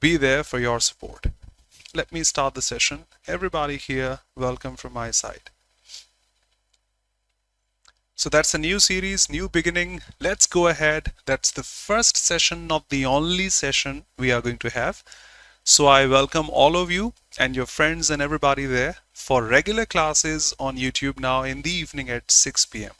be there for your support. Let me start the session. Everybody here, welcome from my side. So that's a new series, new beginning. Let's go ahead. That's the first session, not the only session we are going to have. So I welcome all of you and your friends and everybody there for regular classes on YouTube now in the evening at 6 p.m.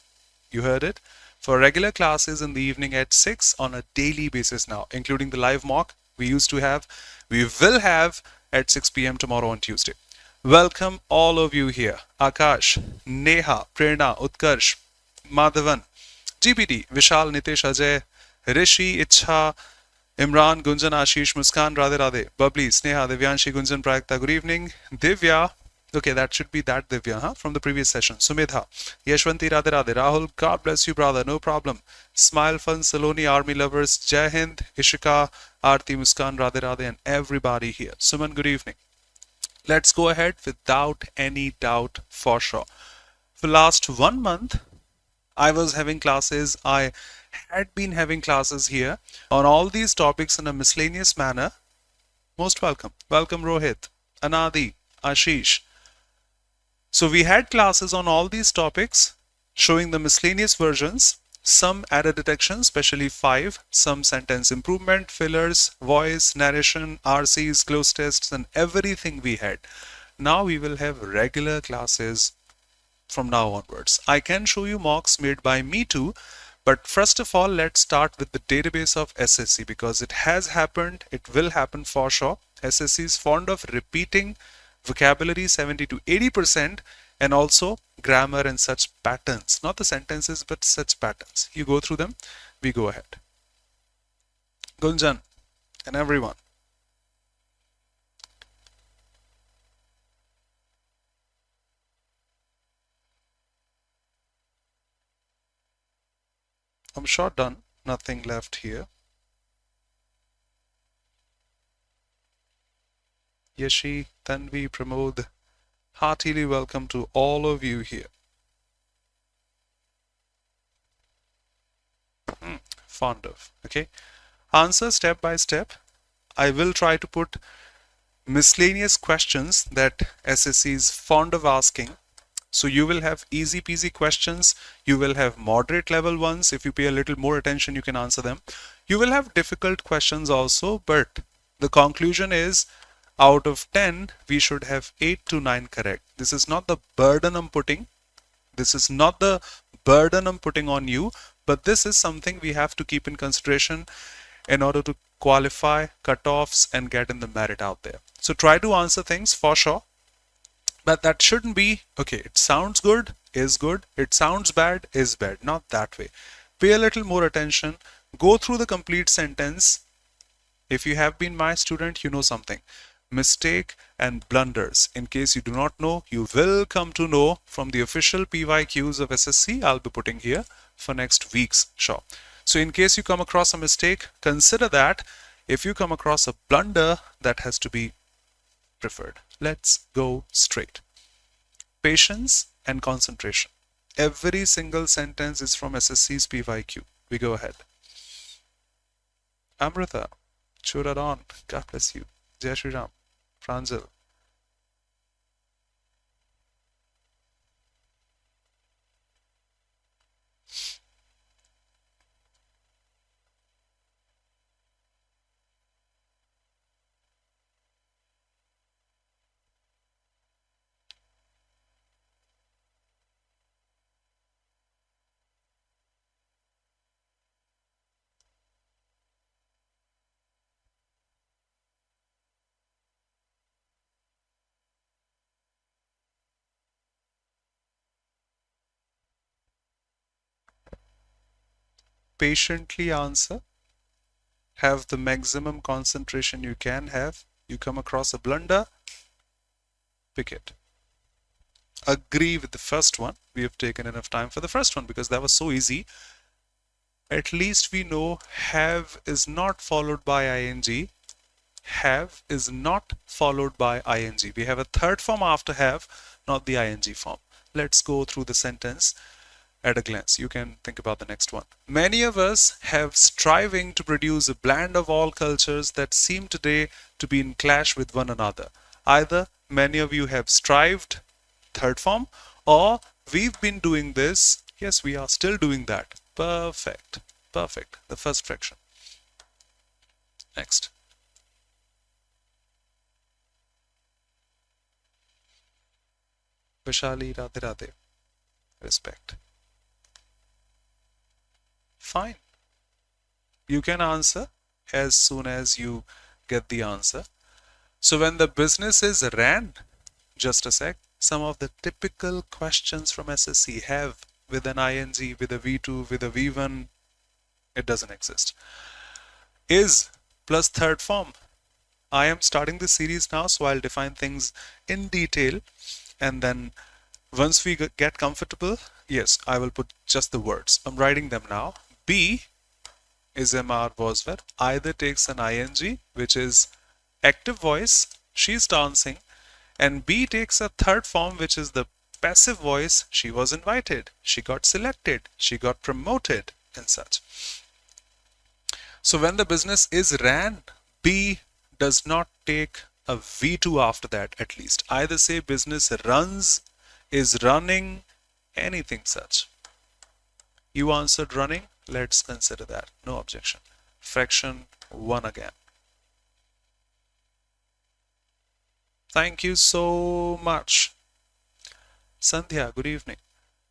You heard it? For regular classes in the evening at 6 on a daily basis now, including the live mock we will have at 6 p.m. tomorrow on Tuesday. Welcome all of you here. Akash, Neha, Prerna, Utkarsh, Madhavan, GPT, Vishal, Nitesh, Ajay, Rishi, Ichha, Imran, Gunjan, Ashish, Muskan, Radhe Radhe, Bubbly, Sneha, Divyanshi, Gunjan, Prayakta, good evening. Divya, okay, that should be that Divya, huh? From the previous session. Sumedha, Yashwanti, Radhe Radhe, Rahul, God bless you, brother, no problem. Smile Fun, Saloni, Army Lovers, Jai Hind, Ishika, Aarti, Muskan, Radhe Radhe, and everybody here. Suman, good evening. Let's go ahead without any doubt for sure. For last 1 month, I was having classes. I had been having classes here on all these topics in a miscellaneous manner. Most welcome. Welcome Rohit, Anadi, Ashish. So we had classes on all these topics showing the miscellaneous versions, some error detection, especially 5, some sentence improvement, fillers, voice, narration, RCs, close tests, and everything we had. Now we will have regular classes from now onwards. I can show you mocks made by me too, but first of all, let's start with the database of SSC because it has happened, it will happen for sure. SSC is fond of repeating vocabulary 70 to 80% and also grammar and such patterns, not the sentences, but such patterns. You go through them, we go ahead. Gunjan and everyone. I'm sure done, nothing left here. Yashi, Tanvi, Pramod, heartily welcome to all of you here. Fond of, okay. Answer step by step. I will try to put miscellaneous questions that SSC is fond of asking. So you will have easy peasy questions. You will have moderate level ones. If you pay a little more attention, you can answer them. You will have difficult questions also, but the conclusion is out of 10, we should have 8 to 9 correct. This is not the burden I'm putting. This is not the burden I'm putting on you, but this is something we have to keep in consideration in order to qualify cutoffs and get in the merit out there. So try to answer things for sure. But that shouldn't be, okay, it sounds good, is good, it sounds bad, is bad, not that way. Pay a little more attention, go through the complete sentence. If you have been my student, you know something. Mistake and blunders. In case you do not know, you will come to know from the official PYQs of SSC I'll be putting here for next week's show. So in case you come across a mistake, consider that. If you come across a blunder, that has to be preferred. Let's go straight. Patience and concentration. Every single sentence is from SSC's PYQ. We go ahead. Amrita, Churadan, God bless you. Jai Shri Ram, Pranjal. Patiently answer. Have the maximum concentration you can have. You come across a blunder, pick it. Agree with the first one. We have taken enough time for the first one because that was so easy. At least we know have is not followed by ing. Have is not followed by ing. We have a third form after have, not the ing form. Let's go through the sentence. at a glance. You can think about the next one. Many of us have striving to produce a blend of all cultures that seem today to be in clash with one another. Either many of you have strived, third form, or we've been doing this. Yes, we are still doing that. Perfect. Perfect. The first fraction. Next. Vishali, Radhe Radhe. Respect. Fine. You can answer as soon as you get the answer. So when the business is ran, just a sec, some of the typical questions from SSC have with an ing, with a V2, with a V1, it doesn't exist. Is plus third form. I am starting this series now, so I'll define things in detail, and then once we get comfortable, yes, I will put just the words. I'm writing them now. B is MR was where either takes an ing, which is active voice, she's dancing, and B takes a third form, which is the passive voice, she was invited, she got selected, she got promoted, and such. So when the business is ran, B does not take a V2 after that, at least. Either say business runs, is running, anything such. You answered running, let's consider that, no objection. Fraction 1 again. Thank you so much. Sandhya, good evening.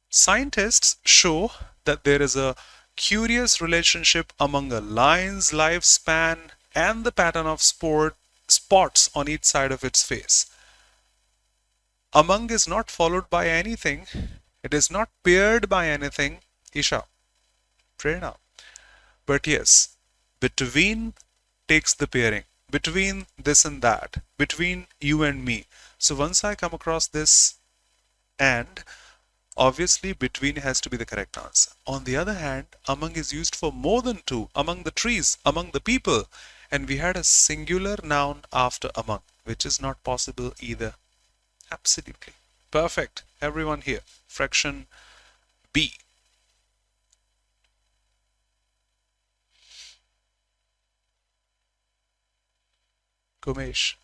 Scientists show that there is a curious relationship among a lion's lifespan and the pattern of spots on each side of its face. Among is not followed by anything. It is not paired by anything. Isha, Prerna. But yes, between takes the pairing. Between this and that. Between you and me. So once I come across this and, obviously between has to be the correct answer. On the other hand, among is used for more than two. Among the trees, among the people. And we had a singular noun after among, which is not possible either. Absolutely. Perfect. Everyone here. Fraction B. Kumesh.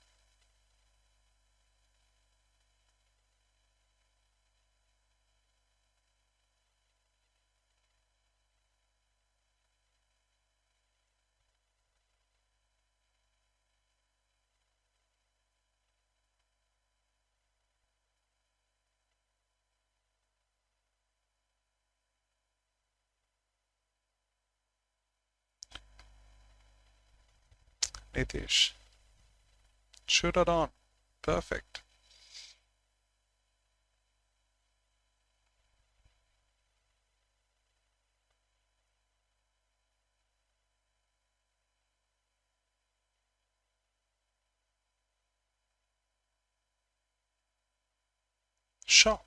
Nitish. Shoot it on. Perfect. Sure.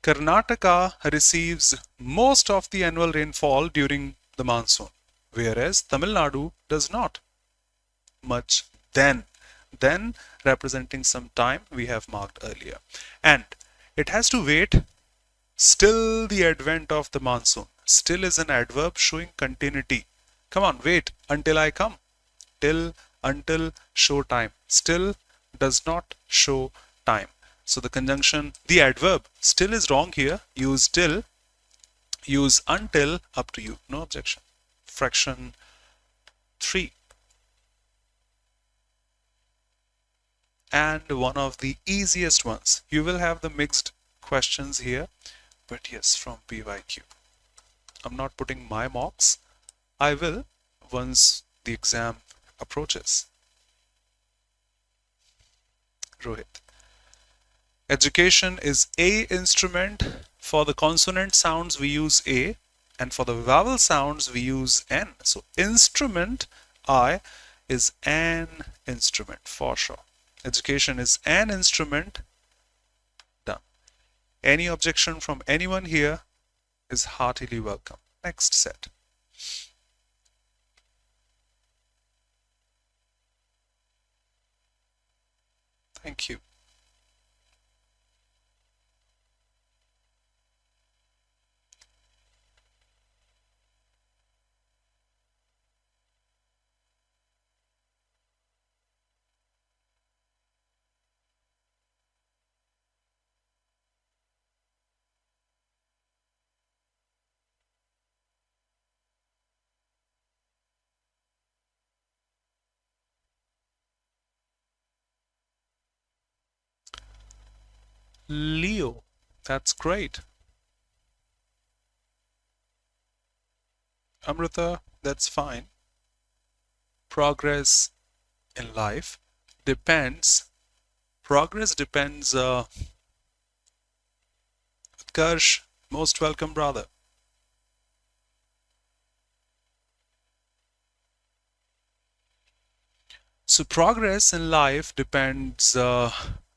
Karnataka receives most of the annual rainfall during the monsoon, whereas Tamil Nadu does not much then. Then representing some time we have marked earlier. And it has to wait still the advent of the monsoon. Still is an adverb showing continuity. Come on, wait until I come. Till, until, show time. Still does not show time. So the conjunction, the adverb, still is wrong here. Use till, use until, up to you. No objection. Fraction 3. And one of the easiest ones. You will have the mixed questions here, but yes, from PYQ. I'm not putting my marks. I will once the exam approaches. Rohit. Education is A instrument. For the consonant sounds we use A, and for the vowel sounds we use N. So instrument I is an instrument for sure. Education is an instrument. Done. Any objection from anyone here is heartily welcome. Next set. Thank you. Leo. That's great. Amrita, that's fine. Progress in life depends. Progress depends. Utkarsh, most welcome, brother. So progress in life depends a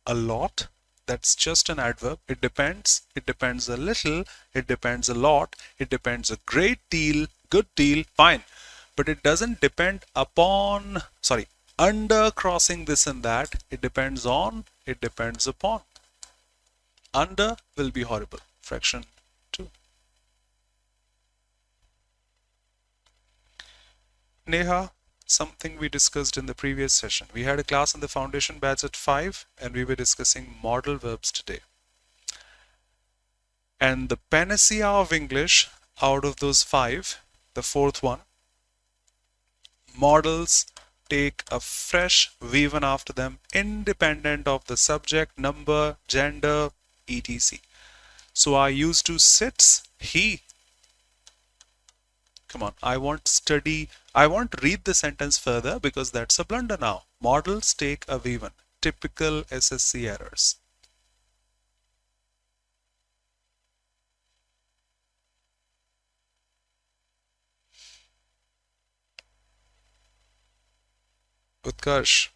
lot. That's just an adverb. It depends. It depends a little. It depends a lot. It depends a great deal. Good deal. Fine. But it doesn't depend upon, sorry, under crossing this and that. It depends on, it depends upon. Under will be horrible. Fraction 2. Neha, something we discussed in the previous session. We had a class in the foundation batch at 5 and we were discussing modal verbs today. And the panacea of English out of those 5, the fourth one, modals take a fresh V1 after them, independent of the subject, number, gender, etc. So I used to sits, he. Come on, I won't read the sentence further because that's a blunder now. Modals take a V1. Typical SSC errors. Utkarsh.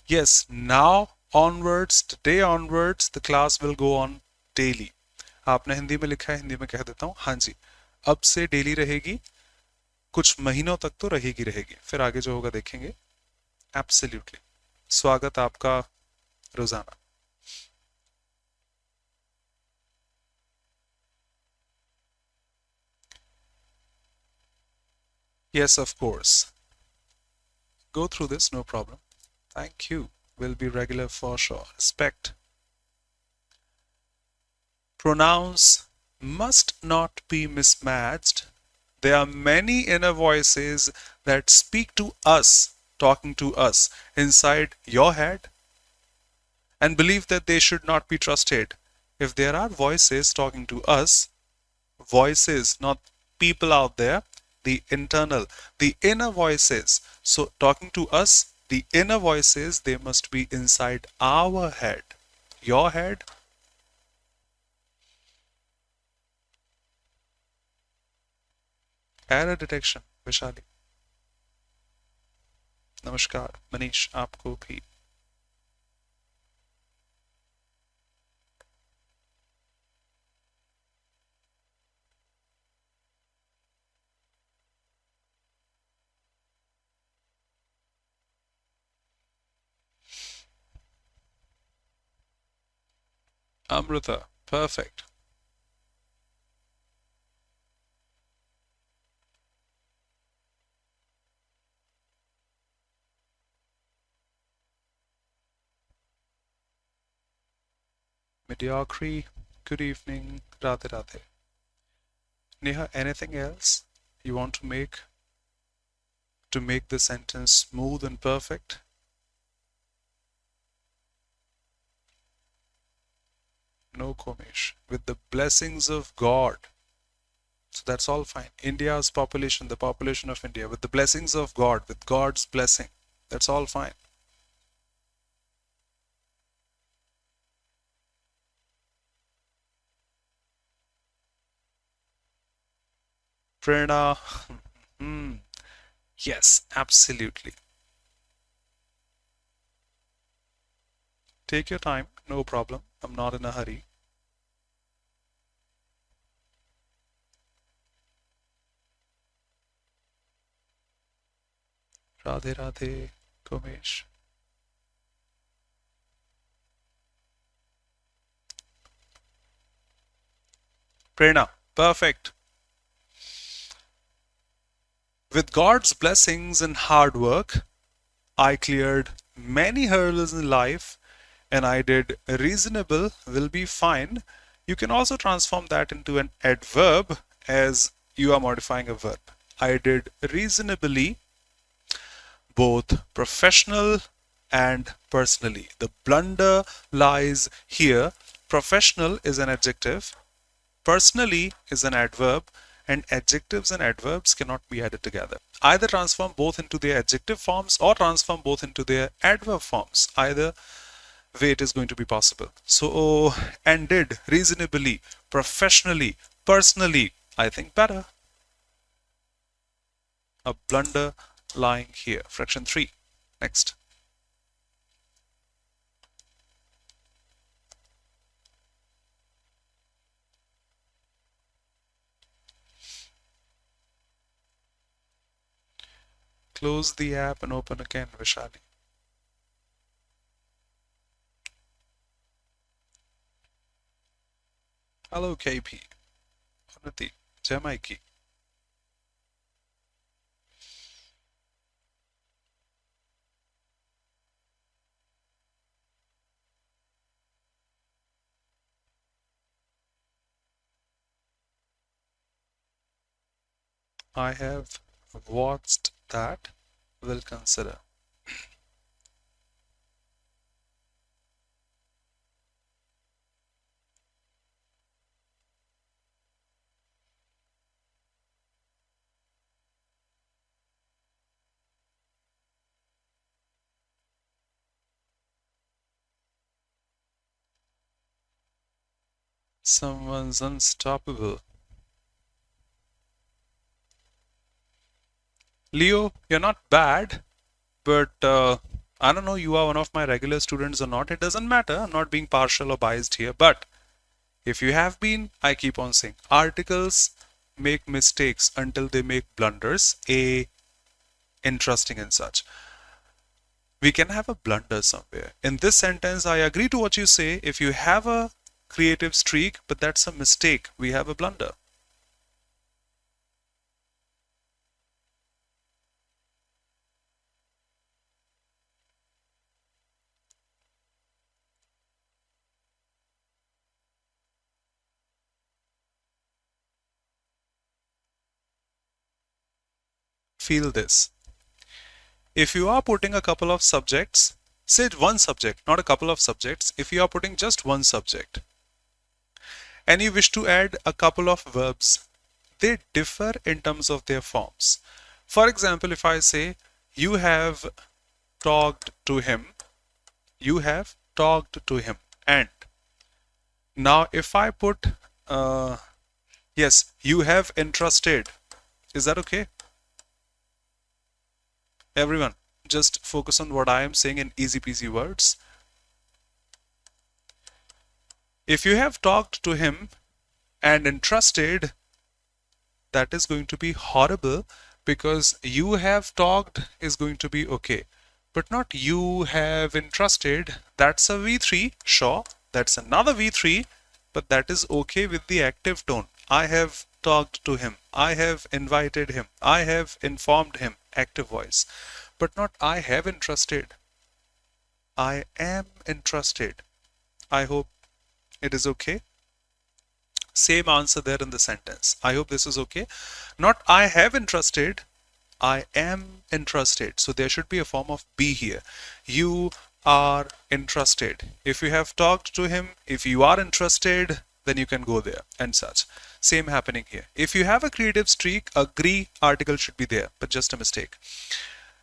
Yes, now onwards, today onwards, the class will go on daily. आपने हिंदी में लिखा है, हिंदी में कह देता हूँ. हाँ जी, अब से डेली रहेगी. कुछ महीनों तक तो रहेगी. फिर आगे जो होगा देखेंगे. Absolutely. स्वागत आपका रोजाना. Yes, of course. Go through this, no problem. Thank you. Will be regular for sure. Respect. Pronouns must not be mismatched. There are many inner voices that speak to us, talking to us inside your head, and believe that they should not be trusted. If there are voices talking to us, voices, not people out there, the internal, the inner voices. So talking to us, the inner voices, they must be inside our head. Your head. Error detection, Vishali. नमस्कार मनीष आपको भी. Amrita, perfect. Mediocre, good evening, Radhe Radhe. Neha, anything else you want to make the sentence smooth and perfect? No, Komish. With the blessings of God. So that's all fine. India's population, the population of India, with the blessings of God, with God's blessing. That's all fine. Prerna. Yes, absolutely. Take your time, no problem. I'm not in a hurry. Radhe Radhe, Komish. Prerna, perfect. With God's blessings and hard work, I cleared many hurdles in life and I did reasonable, will be fine. You can also transform that into an adverb as you are modifying a verb. I did reasonably both professional and personally. The blunder lies here. Professional is an adjective, personally is an adverb, and adjectives and adverbs cannot be added together. Either transform both into their adjective forms or transform both into their adverb forms. Either way it is going to be possible. So, and did, reasonably, professionally, personally, I think better. A blunder lying here. Fraction 3. Next. Close the app and open again, Vishali. Hello, KP. Unnati. Jamaiki. I have watched that. Will consider. Someone's unstoppable. Leo, you're not bad, but I don't know, you are one of my regular students or not. It doesn't matter. I'm not being partial or biased here, but if you have been, I keep on saying, articles make mistakes until they make blunders. Interesting and such. We can have a blunder somewhere. In this sentence, I agree to what you say. If you have a creative streak, but that's a mistake, we have a blunder. Feel this. If you are putting a couple of subjects, say one subject, not a couple of subjects, if you are putting just one subject and you wish to add a couple of verbs, they differ in terms of their forms. For example, if I say, you have talked to him, you have talked to him, and now if I put, yes, you have entrusted, is that okay? Everyone, just focus on what I am saying in easy peasy words. If you have talked to him and entrusted, that is going to be horrible, because you have talked is going to be okay, but not you have entrusted. That's a V3, sure, that's another V3, but that is okay with the active tone. I have talked to him, I have invited him, I have informed him, active voice, but not I have entrusted. I am entrusted. I hope it is okay. Same answer there in the sentence. I hope this is okay. Not I have entrusted, I am entrusted. So there should be a form of be here. You are entrusted. If you have talked to him, if you are entrusted, then you can go there and such. Same happening here. If you have a creative streak, agree article should be there, but just a mistake.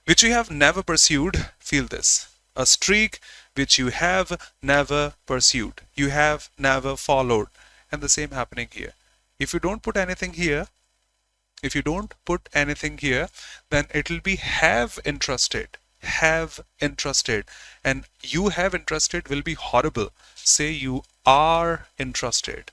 Which you have never pursued, feel this. A streak which you have never pursued. You have never followed. And the same happening here. If you don't put anything here, if you don't put anything here, then it will be have entrusted. Have entrusted. And you have entrusted will be horrible. Say you are entrusted.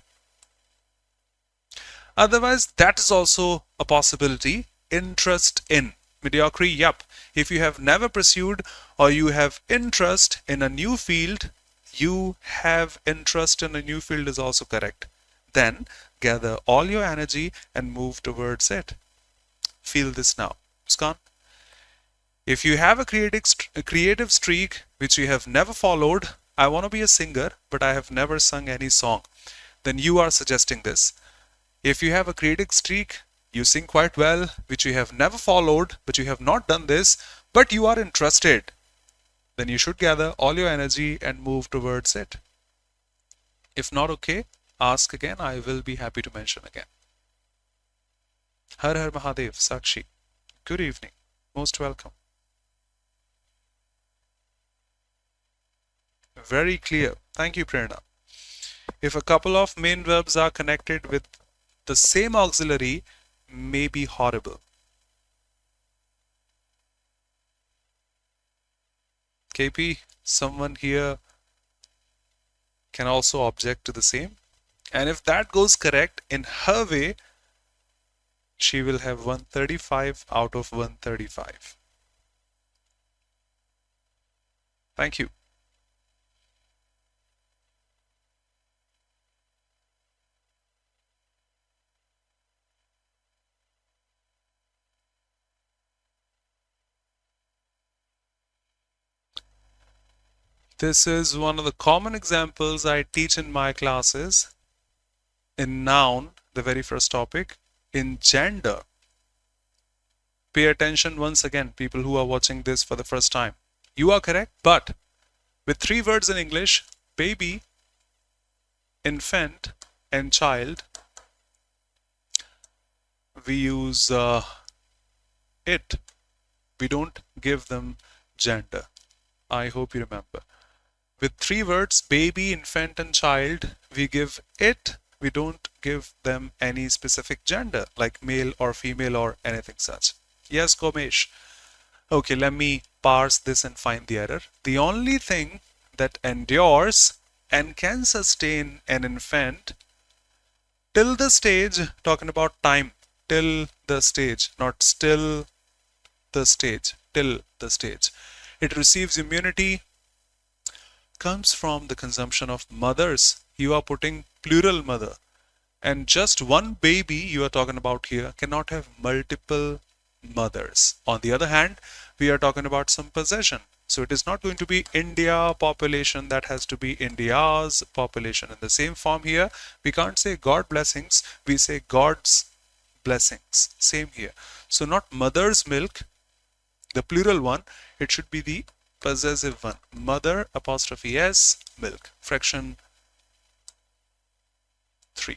Otherwise, that is also a possibility. Interest in. Mediocre, yup. If you have never pursued or you have interest in a new field, you have interest in a new field is also correct. Then gather all your energy and move towards it. Feel this now. Muskan. If you have a creative streak which you have never followed, I want to be a singer, but I have never sung any song. then you are suggesting this. If you have a creative streak, you sing quite well, which you have never followed, but you have not done this, but you are interested, then you should gather all your energy and move towards it. If not okay, ask again. I will be happy to mention again. Har Har Mahadev, Sakshi. Good evening. Most welcome. Very clear. Thank you, Prerna. If a couple of main verbs are connected with the same auxiliary, may be horrible. KP, someone here can also object to the same. And if that goes correct, in her way, she will have 135 out of 135. Thank you. This is one of the common examples I teach in my classes. In noun, the very first topic. In gender, pay attention once again, people who are watching this for the first time. You are correct, but with 3 words in English, baby, infant, and child, we use it. We don't give them gender. I hope you remember. With 3 words, baby, infant, and child, we give it. We don't give them any specific gender, like male or female or anything such. Yes, Gomesh. Okay, let me parse this and find the error. The only thing that endures and can sustain an infant till the stage, talking about time, till the stage, not still the stage, till the stage. It receives immunity, comes from the consumption of mothers. You are putting plural mother. And just one baby you are talking about here cannot have multiple mothers. On the other hand, we are talking about some possession. So it is not going to be India population, that has to be India's population. In the same form here, we can't say God blessings, we say God's blessings. Same here. So not mother's milk, the plural one, it should be the possessive one. Mother apostrophe s milk. Fraction 3.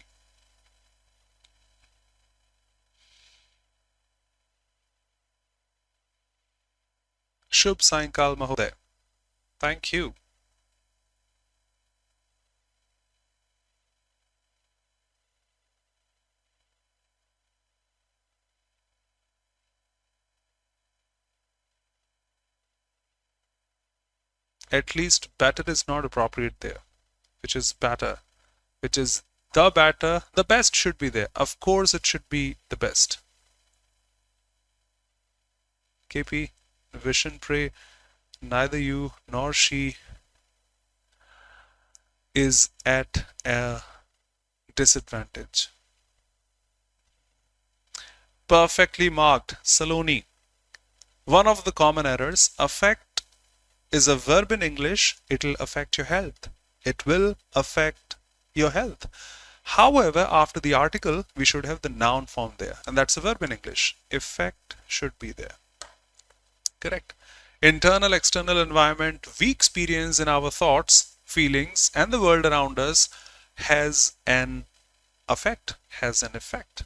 Shubh Sainkal Mahoday. Thank you. At least better is not appropriate there. Which is better? Which is the better? The best should be there. Of course it should be the best. KP, Vishen pray, neither you nor she is at a disadvantage. Perfectly marked, Saloni. One of the common errors, affect is a verb in English, it will affect your health. It will affect your health. However, after the article, we should have the noun form there, and that's a verb in English. Effect should be there. Correct. Internal, external environment we experience in our thoughts, feelings, and the world around us has an effect, has an effect.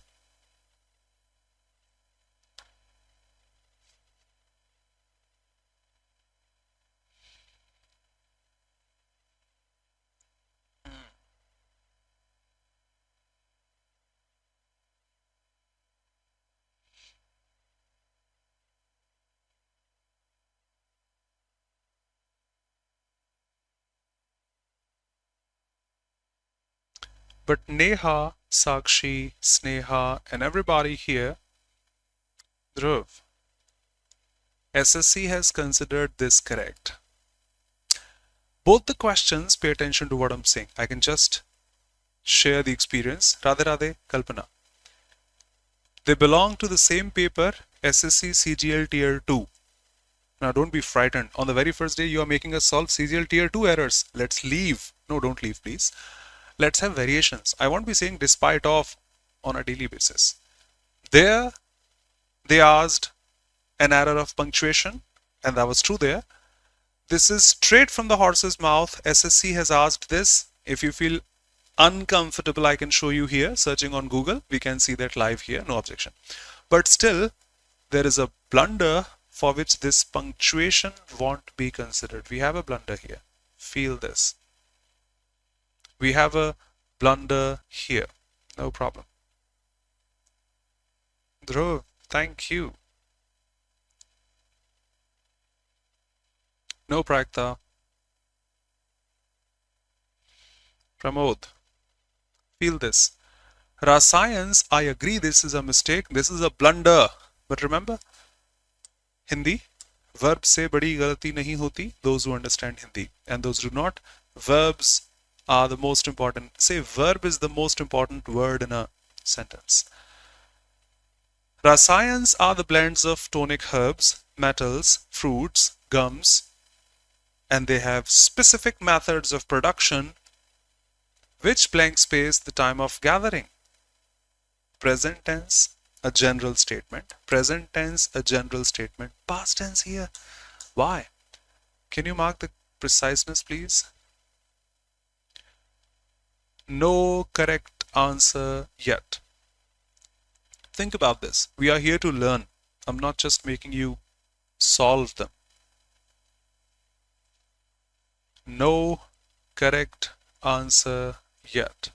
But Neha, Sakshi, Sneha, and everybody here, Dhruv, SSC has considered this correct. Both the questions, pay attention to what I'm saying. I can just share the experience. Radhe Radhe, Kalpana. They belong to the same paper, SSC CGL Tier 2. Now don't be frightened. On the very first day, you are making us solve CGL Tier 2 errors. Let's leave. No, don't leave, please. Let's have variations. I won't be saying despite of on a daily basis. There, they asked an error of punctuation, and that was true there. This is straight from the horse's mouth. SSC has asked this. If you feel uncomfortable, I can show you here. Searching on Google, we can see that live here, no objection. But still, there is a blunder for which this punctuation won't be considered. We have a blunder here. Feel this. We have a blunder here. No problem. Dhruv, thank you. No, Prakta. Pramod. Feel this. Rasayans, I agree this is a mistake. This is a blunder. But remember, Hindi, verb se badi galati nahi hoti. Those who understand Hindi and those who do not, verbs are the most important. Say verb is the most important word in a sentence. Rasayans are the blends of tonic herbs, metals, fruits, gums, and they have specific methods of production which blank space the time of gathering. Present tense, a general statement. Present tense, a general statement. Past tense here. Why? Can you mark the preciseness, please? No correct answer yet. Think about this. We are here to learn. I'm not just making you solve them. No correct answer yet.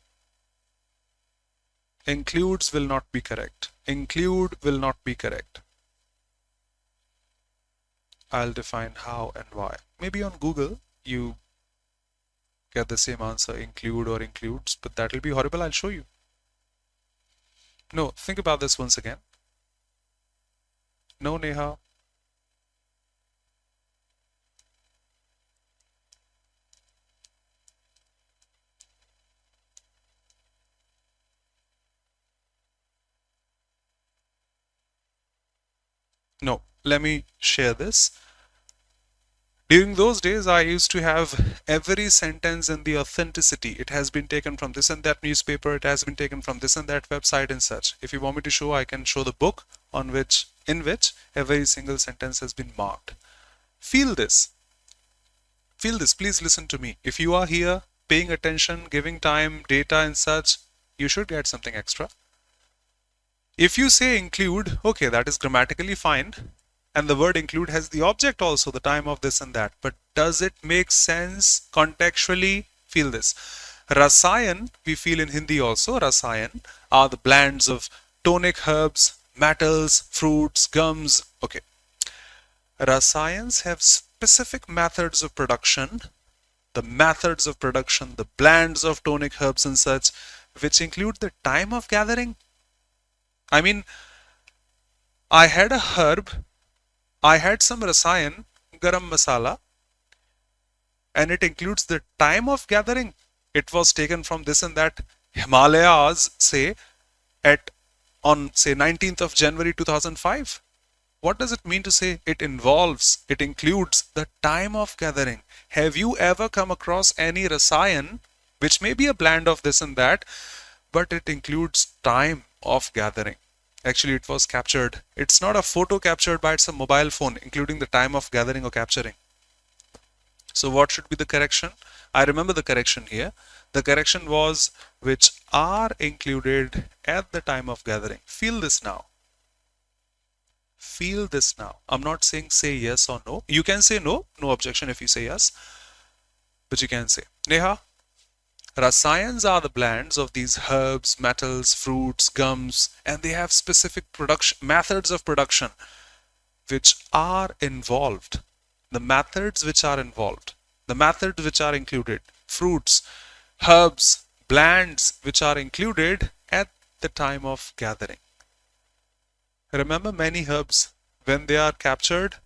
Includes will not be correct. Include will not be correct. I'll define how and why. Maybe on Google you get the same answer, include or includes, but that will be horrible. I'll show you. No, think about this once again. No, Neha. No, let me share this. During those days, I used to have every sentence in the authenticity. It has been taken from this and that newspaper. It has been taken from this and that website and such. If you want me to show, I can show the book in which every single sentence has been marked. Feel this. Feel this. Please listen to me. If you are here paying attention, giving time, data and such, you should get something extra. If you say include, okay, that is grammatically fine. And the word include has the object also, the time of this and that. But does it make sense contextually? Feel this. Rasayan, we feel in Hindi also, rasayan are the blends of tonic herbs, metals, fruits, gums. Okay. Rasayans have specific methods of production. The methods of production, the blends of tonic herbs and such, which include the time of gathering. I mean, I had a herb, I had some rasayan, garam masala, and it includes the time of gathering. It was taken from this and that Himalayas, say, on 19th of January 2005. What does it mean to say it includes the time of gathering? Have you ever come across any rasayan, which may be a blend of this and that, but it includes time of gathering? Actually, it was captured. It's not a photo captured by a mobile phone, including the time of gathering or capturing. So what should be the correction? I remember the correction here. The correction was which are included at the time of gathering. Feel this now. Feel this now. I'm not saying say yes or no. You can say no. No objection if you say yes. But you can say. Neha? Rasayans are the blends of these herbs, metals, fruits, gums, and they have specific methods of production which are involved. The methods which are involved, the methods which are included, fruits, herbs, blends which are included at the time of gathering. Remember, many herbs, when they are captured,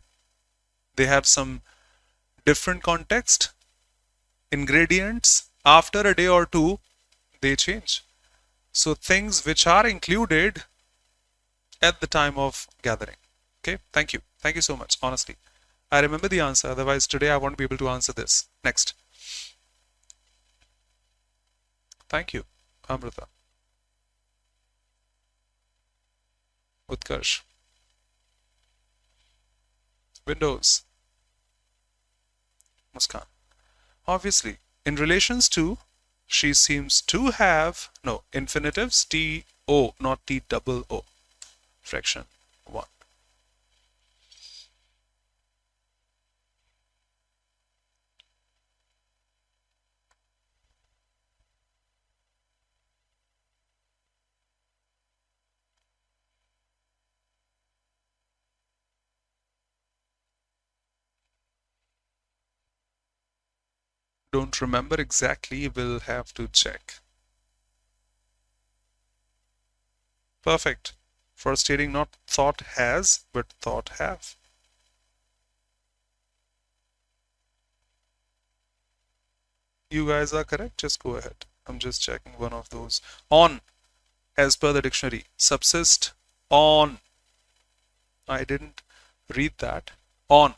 they have some different context, ingredients. After a day or two, they change. So things which are included at the time of gathering. Okay, thank you. Thank you so much, honestly. I remember the answer, otherwise today I won't be able to answer this. Next. Thank you, Amrita. Utkarsh. Windows. Muskan. Obviously, in relations to, she seems to have, no, infinitives, T-O, not T-double-O. Fraction 1. Don't remember exactly, we'll have to check. Perfect. For stating not thought has, but thought have. You guys are correct, just go ahead. I'm just checking one of those. On, as per the dictionary, subsist on. I didn't read that. On.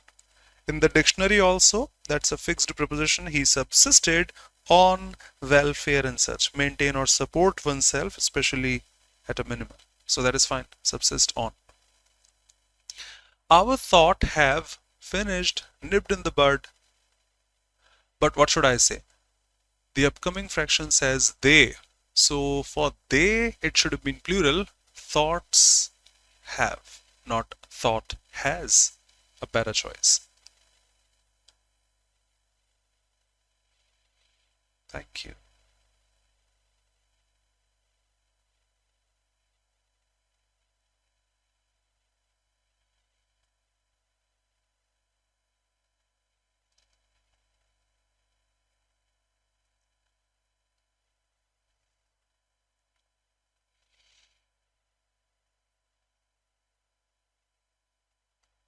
In the dictionary also, that's a fixed preposition. He subsisted on welfare and such. Maintain or support oneself, especially at a minimum. So that is fine. Subsist on. Our thought have finished, nipped in the bud. But what should I say? The upcoming fraction says they. So for they, it should have been plural. Thoughts have, not thought has. A better choice. Thank you.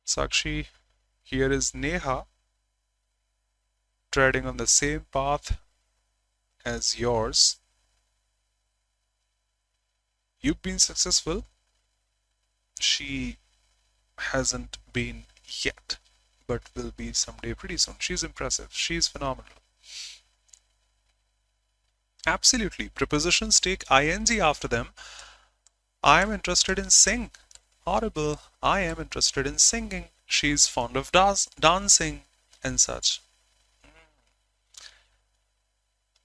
Sakshi, here is Neha treading on the same path as yours. You've been successful. She hasn't been yet, but will be someday pretty soon. She's impressive. She's phenomenal. Absolutely. Prepositions take ing after them. I am interested in sing. Audible. I am interested in singing. She's fond of dancing and such.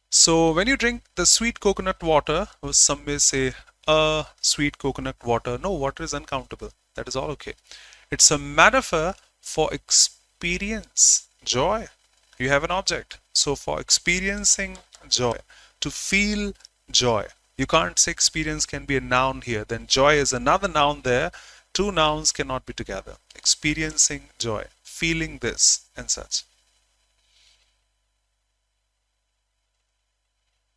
So when you drink the sweet coconut water, or some may say sweet coconut water. No, water is uncountable. That is all okay. It's a metaphor for experience, joy. You have an object. So for experiencing joy, to feel joy. You can't say experience can be a noun here. Then joy is another noun there. Two nouns cannot be together. Experiencing joy, feeling this and such.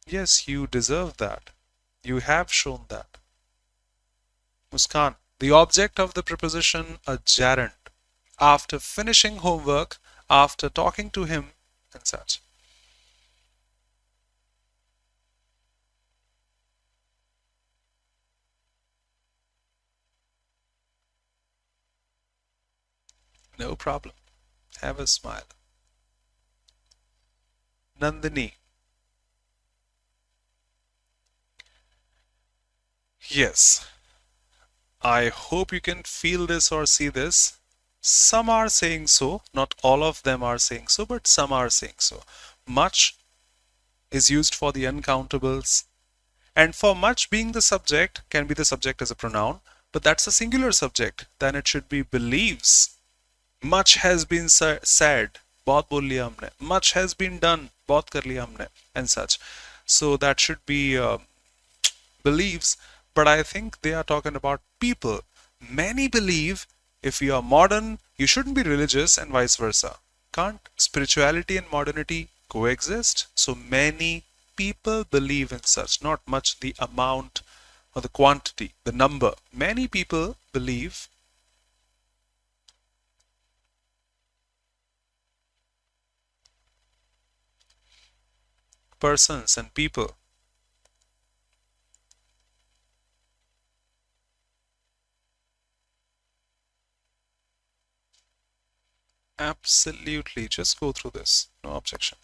Yes, you deserve that. You have shown that. Muskan, the object of the preposition a gerund. After finishing homework, after talking to him and such. No problem. Have a smile. Nandini. Yes. I hope you can feel this or see this. Some are saying so, not all of them are saying so, but some are saying so. Much is used for the uncountables, and for much being the subject, can be the subject as a pronoun, but that's a singular subject. Then it should be believes. Much has been said, बहुत बोल लिया हमने. Much has been done, बहुत कर लिया हमने, and such. So that should be believes, but I think they are talking about people. Many believe if you are modern, you shouldn't be religious, and vice versa. Can't spirituality and modernity coexist? So many people believe in such, not much the amount or the quantity, the number. Many people believe. Persons and people. Absolutely. Just go through this. No objection.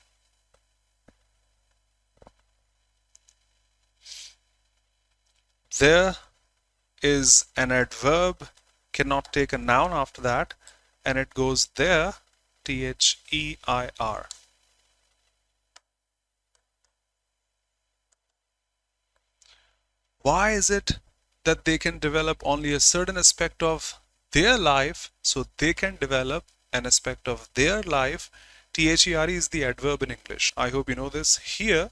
There is an adverb, cannot take a noun after that, and it goes there, T-H-E-I-R. Why is it that they can develop only a certain aspect of their life, so they can develop an aspect of their life? T-H-E-R-E is the adverb in English. I hope you know this. Here,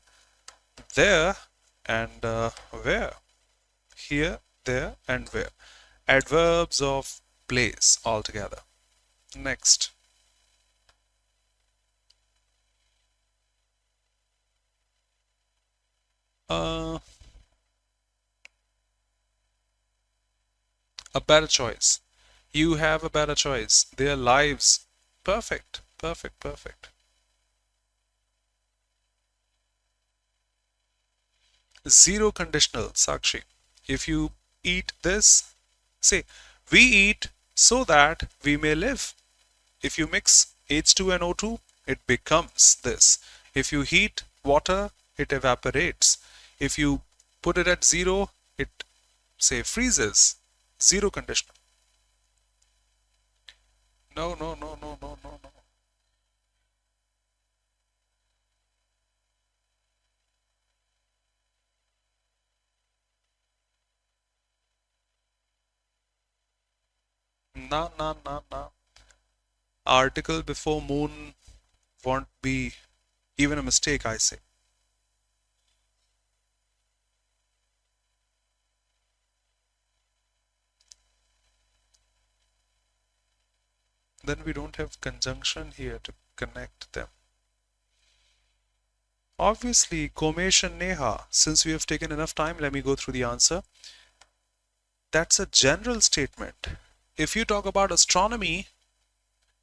there, and where. Here, there, and where. Adverbs of place altogether. Next. A better choice. You have a better choice. Their lives. Perfect, perfect, perfect. Zero conditional, Sakshi. If you eat this, say, we eat so that we may live. If you mix H2 and O2, it becomes this. If you heat water, it evaporates. If you put it at zero, it, say, freezes. Zero conditional. No, no, no, no, no, no, no. No, no, no, no. Article before moon won't be even a mistake, I say. Then we don't have conjunction here to connect them. Obviously, Komesh and Neha, since we have taken enough time, let me go through the answer. That's a general statement. If you talk about astronomy,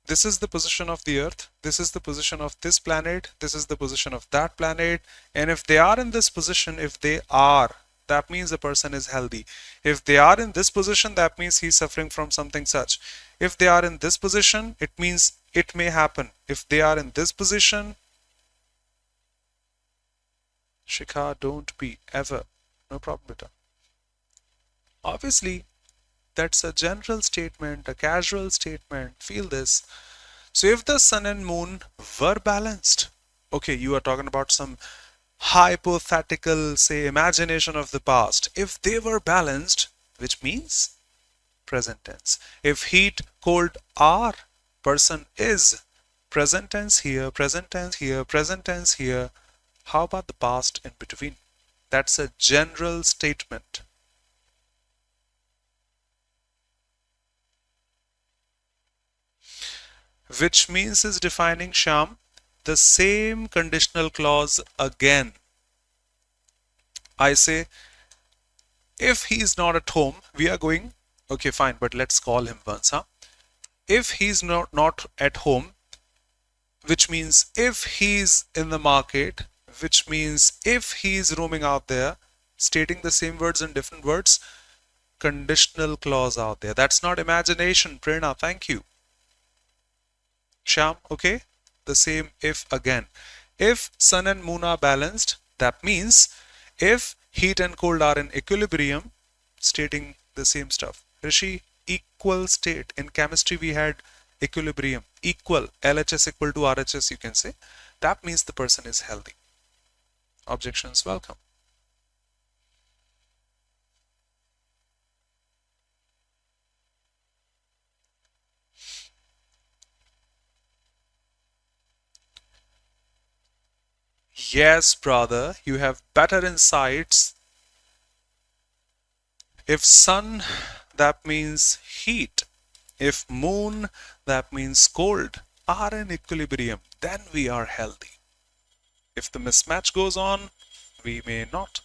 this is the position of the Earth, this is the position of this planet, this is the position of that planet, and if they are in this position, if they are, that means the person is healthy. If they are in this position, that means he's suffering from something such. If they are in this position, it means it may happen. If they are in this position, Shikha, don't be ever. No problem, beta. Obviously, that's a general statement, a casual statement. Feel this. So if the sun and moon were balanced, okay, you are talking about some hypothetical, say, imagination of the past. If they were balanced, which means present tense. If heat, cold are, person is. Present tense here, present tense here, present tense here. How about the past in between? That's a general statement. Which means is defining, Sham, the same conditional clause again. I say, if he's not at home, we are going, okay, fine, but let's call him once, huh? If he's not at home, which means if he's in the market, which means if he's roaming out there, stating the same words in different words, conditional clause out there. That's not imagination, Prerna, thank you. Sham, okay? The same if again. If sun and moon are balanced, that means if heat and cold are in equilibrium, stating the same stuff. Rishi, equal state. In chemistry, we had equilibrium. Equal. LHS equal to RHS, you can say. That means the person is healthy. Objections welcome. Yes, brother, you have better insights. If sun, that means heat. If moon, that means cold, are in equilibrium, then we are healthy. If the mismatch goes on, we may not.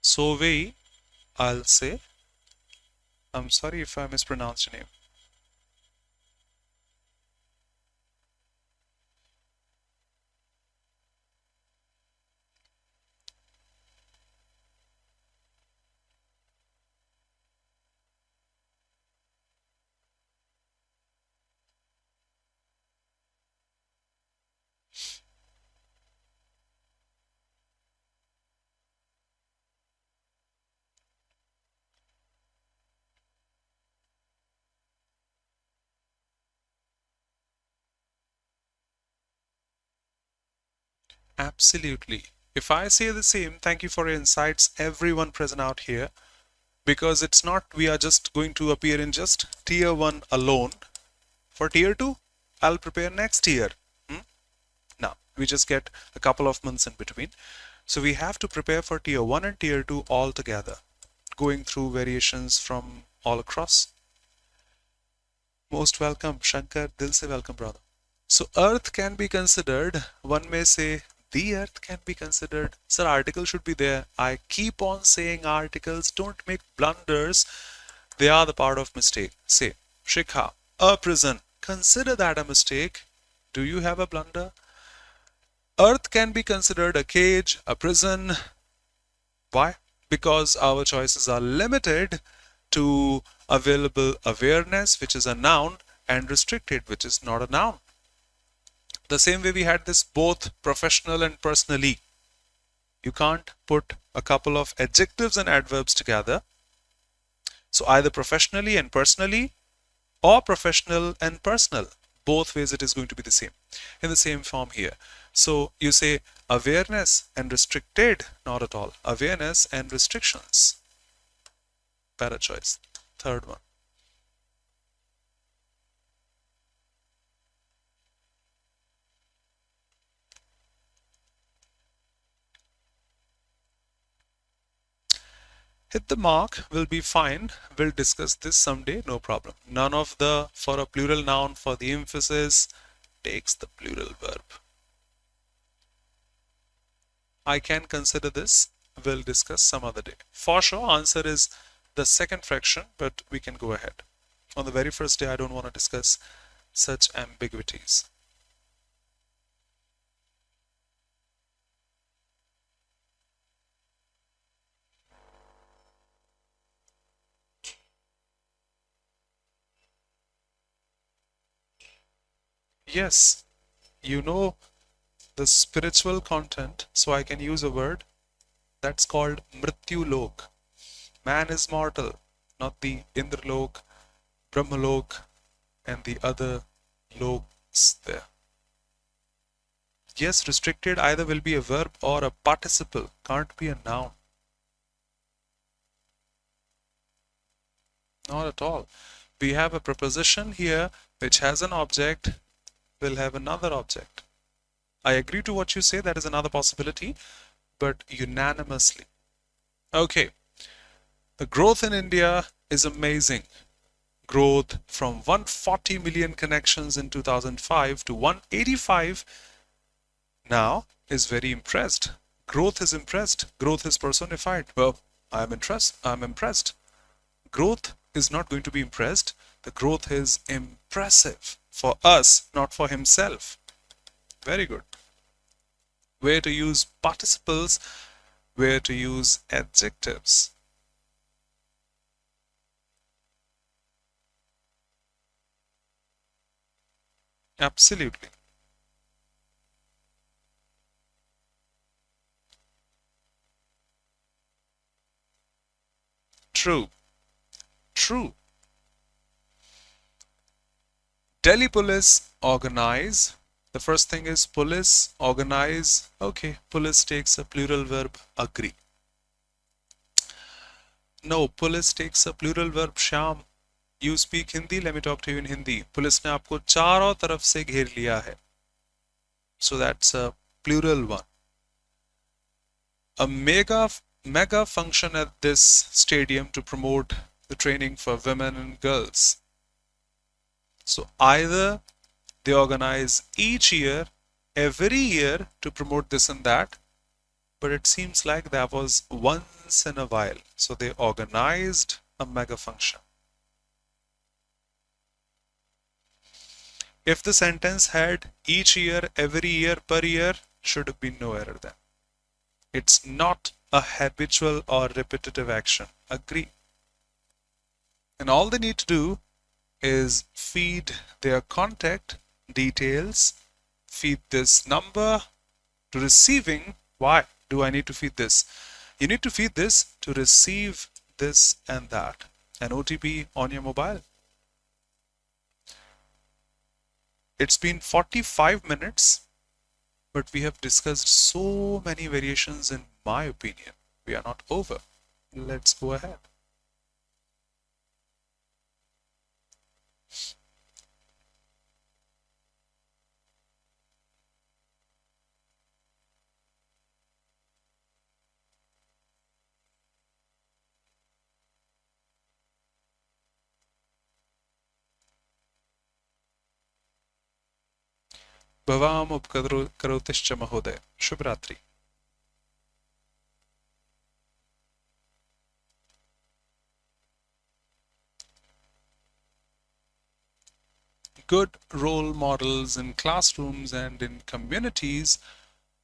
So we, I'll say, I'm sorry if I mispronounced your name. Absolutely. If I say the same, thank you for your insights, everyone present out here, because it's not we are just going to appear in just tier 1 alone. For tier 2, I'll prepare next year. Now, we just get a couple of months in between. So we have to prepare for tier 1 and tier 2 all together, going through variations from all across. Most welcome, Shankar. Dil se welcome, brother. So Earth can be considered, one may say, the Earth can be considered. Sir, article should be there. I keep on saying articles. Don't make blunders. They are the part of mistake. Say, Shikha, a prison. Consider that a mistake. Do you have a blunder? Earth can be considered a cage, a prison. Why? Because our choices are limited to available awareness, which is a noun, and restricted, which is not a noun. The same way we had this both professional and personally. You can't put a couple of adjectives and adverbs together. So either professionally and personally, or professional and personal. Both ways it is going to be the same. In the same form here. So you say awareness and restricted, not at all. Awareness and restrictions. Better choice. Third one. Hit the mark, will be fine. We'll discuss this someday, no problem. None of the for a plural noun for the emphasis takes the plural verb. I can consider this. We'll discuss some other day. For sure, answer is the second fraction, but we can go ahead. On the very first day, I don't want to discuss such ambiguities. Yes, you know the spiritual content, so I can use a word that's called Mrityu Lok. Man is mortal, not the Indralok, Brahmalok, and the other loks there. Yes, restricted either will be a verb or a participle, can't be a noun. Not at all. We have a preposition here which has an object, will have another object. I agree to what you say, that is another possibility, but unanimously. Okay, the growth in India is amazing. Growth from 140 million connections in 2005 to 185 now is very impressed. Growth is impressed. Growth is personified. Well, I'm impressed. Growth is not going to be impressed. The growth is impressive for us, not for himself. Very good. Where to use participles, where to use adjectives. Absolutely. True. True. Delhi police organize. The first thing is police, organize. Okay, police takes a plural verb, agree. No, police takes a plural verb, Shyam. You speak Hindi, let me talk to you in Hindi. Police ने आपको चारों तरफ से घेर लिया है. So that's a plural one. A mega function at this stadium to promote the training for women and girls. So either they organize each year, every year to promote this and that, but it seems like that was once in a while. So they organized a mega function. If the sentence had each year, every year, per year, should have been no error then. It's not a habitual or repetitive action. Agree. And all they need to do is feed their contact details, feed this number to receiving. Why do I need to feed this? You need to feed this to receive this and that. An OTP on your mobile. It's been 45 minutes. but we have discussed so many variations in my opinion. We are not over. Let's go ahead. भवाम उपकरोतिश्च महोदय. शुभ रात्रि. Good role models in classrooms and in communities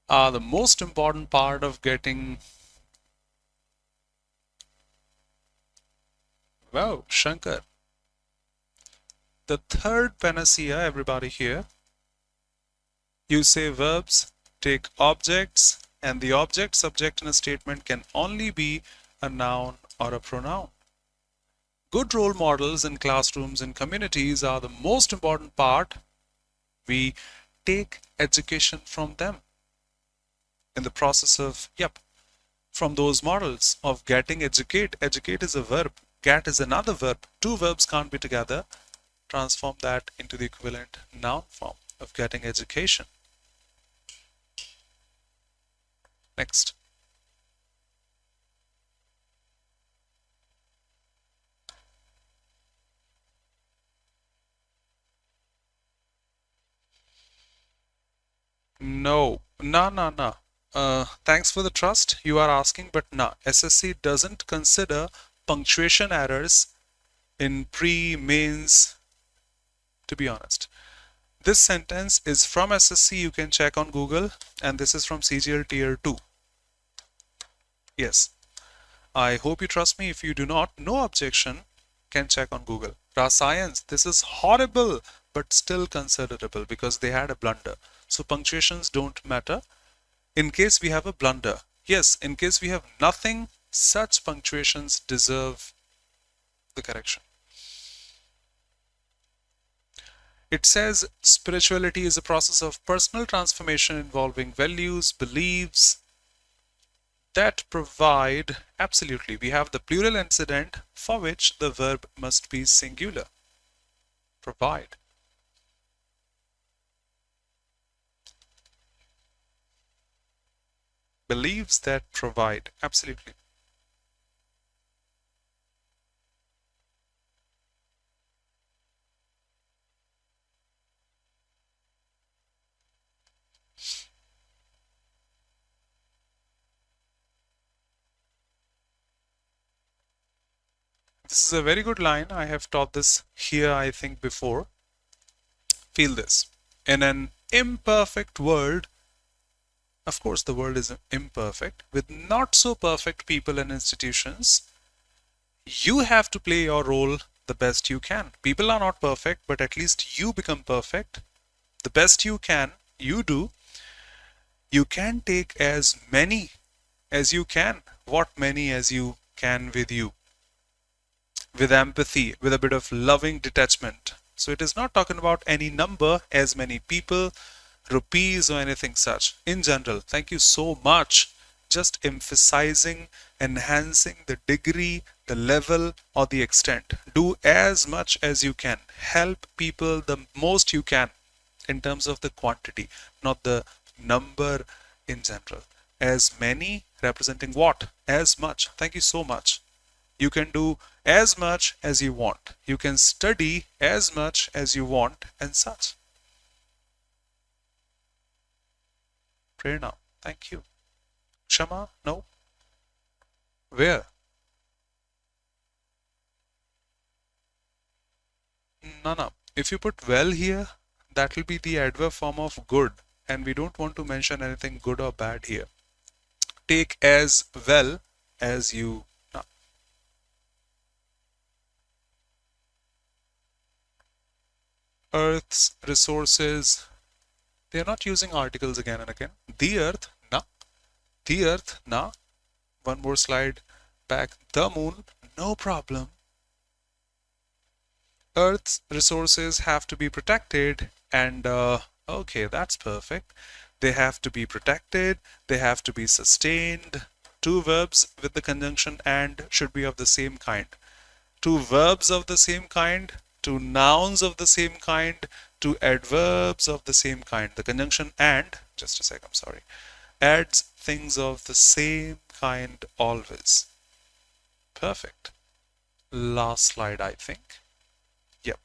are the most important part of getting. Wow, Shankar. The third panacea, everybody here. You say verbs, take objects, and the object subject in a statement can only be a noun or a pronoun. Good role models in classrooms and communities are the most important part. We take education from them in the process of, from those models of getting educate. Educate is a verb, get is another verb. Two verbs can't be together. Transform that into the equivalent noun form of getting education. Next. No. No. Thanks for the trust you are asking, but no. SSC doesn't consider punctuation errors in pre, mains, to be honest. This sentence is from SSC. You can check on Google, and this is from CGL Tier 2. Yes. I hope you trust me. If you do not, no objection, can check on Google. Science, this is horrible, but still considerable because they had a blunder. So punctuations don't matter. In case we have a blunder, yes, in case we have nothing, such punctuations deserve the correction. It says spirituality is a process of personal transformation involving values, beliefs that provide, absolutely, we have the plural incident for which the verb must be singular. Provide. Beliefs that provide, absolutely. This is a very good line. I have taught this here, I think, before. Feel this. In an imperfect world, of course, the world is imperfect, with not so perfect people and institutions, you have to play your role the best you can. People are not perfect, but at least you become perfect. The best you can, you do. You can take as many as you can. What many as you can with you. With empathy, with a bit of loving detachment. So it is not talking about any number, as many people, rupees or anything such. In general, thank you so much. Just emphasizing, enhancing the degree, the level or the extent. Do as much as you can. Help people the most you can in terms of the quantity, not the number in general. As many representing what? As much. Thank you so much. You can do as much as you want. You can study as much as you want and such. Prerna, thank you. Shama, no. Where? No. If you put well here, that will be the adverb form of good. And we don't want to mention anything good or bad here. Take as well as you. No. Earth's resources. They are not using articles again and again. The earth, na. The earth, na. One more slide back. The moon, no problem. Earth's resources have to be protected and okay, that's perfect. They have to be protected. They have to be sustained. Two verbs with the conjunction and should be of the same kind. Two verbs of the same kind, two nouns of the same kind, two adverbs of the same kind. The conjunction and, just a sec, I'm sorry, adds things of the same kind always. Perfect. Last slide, I think. Yep.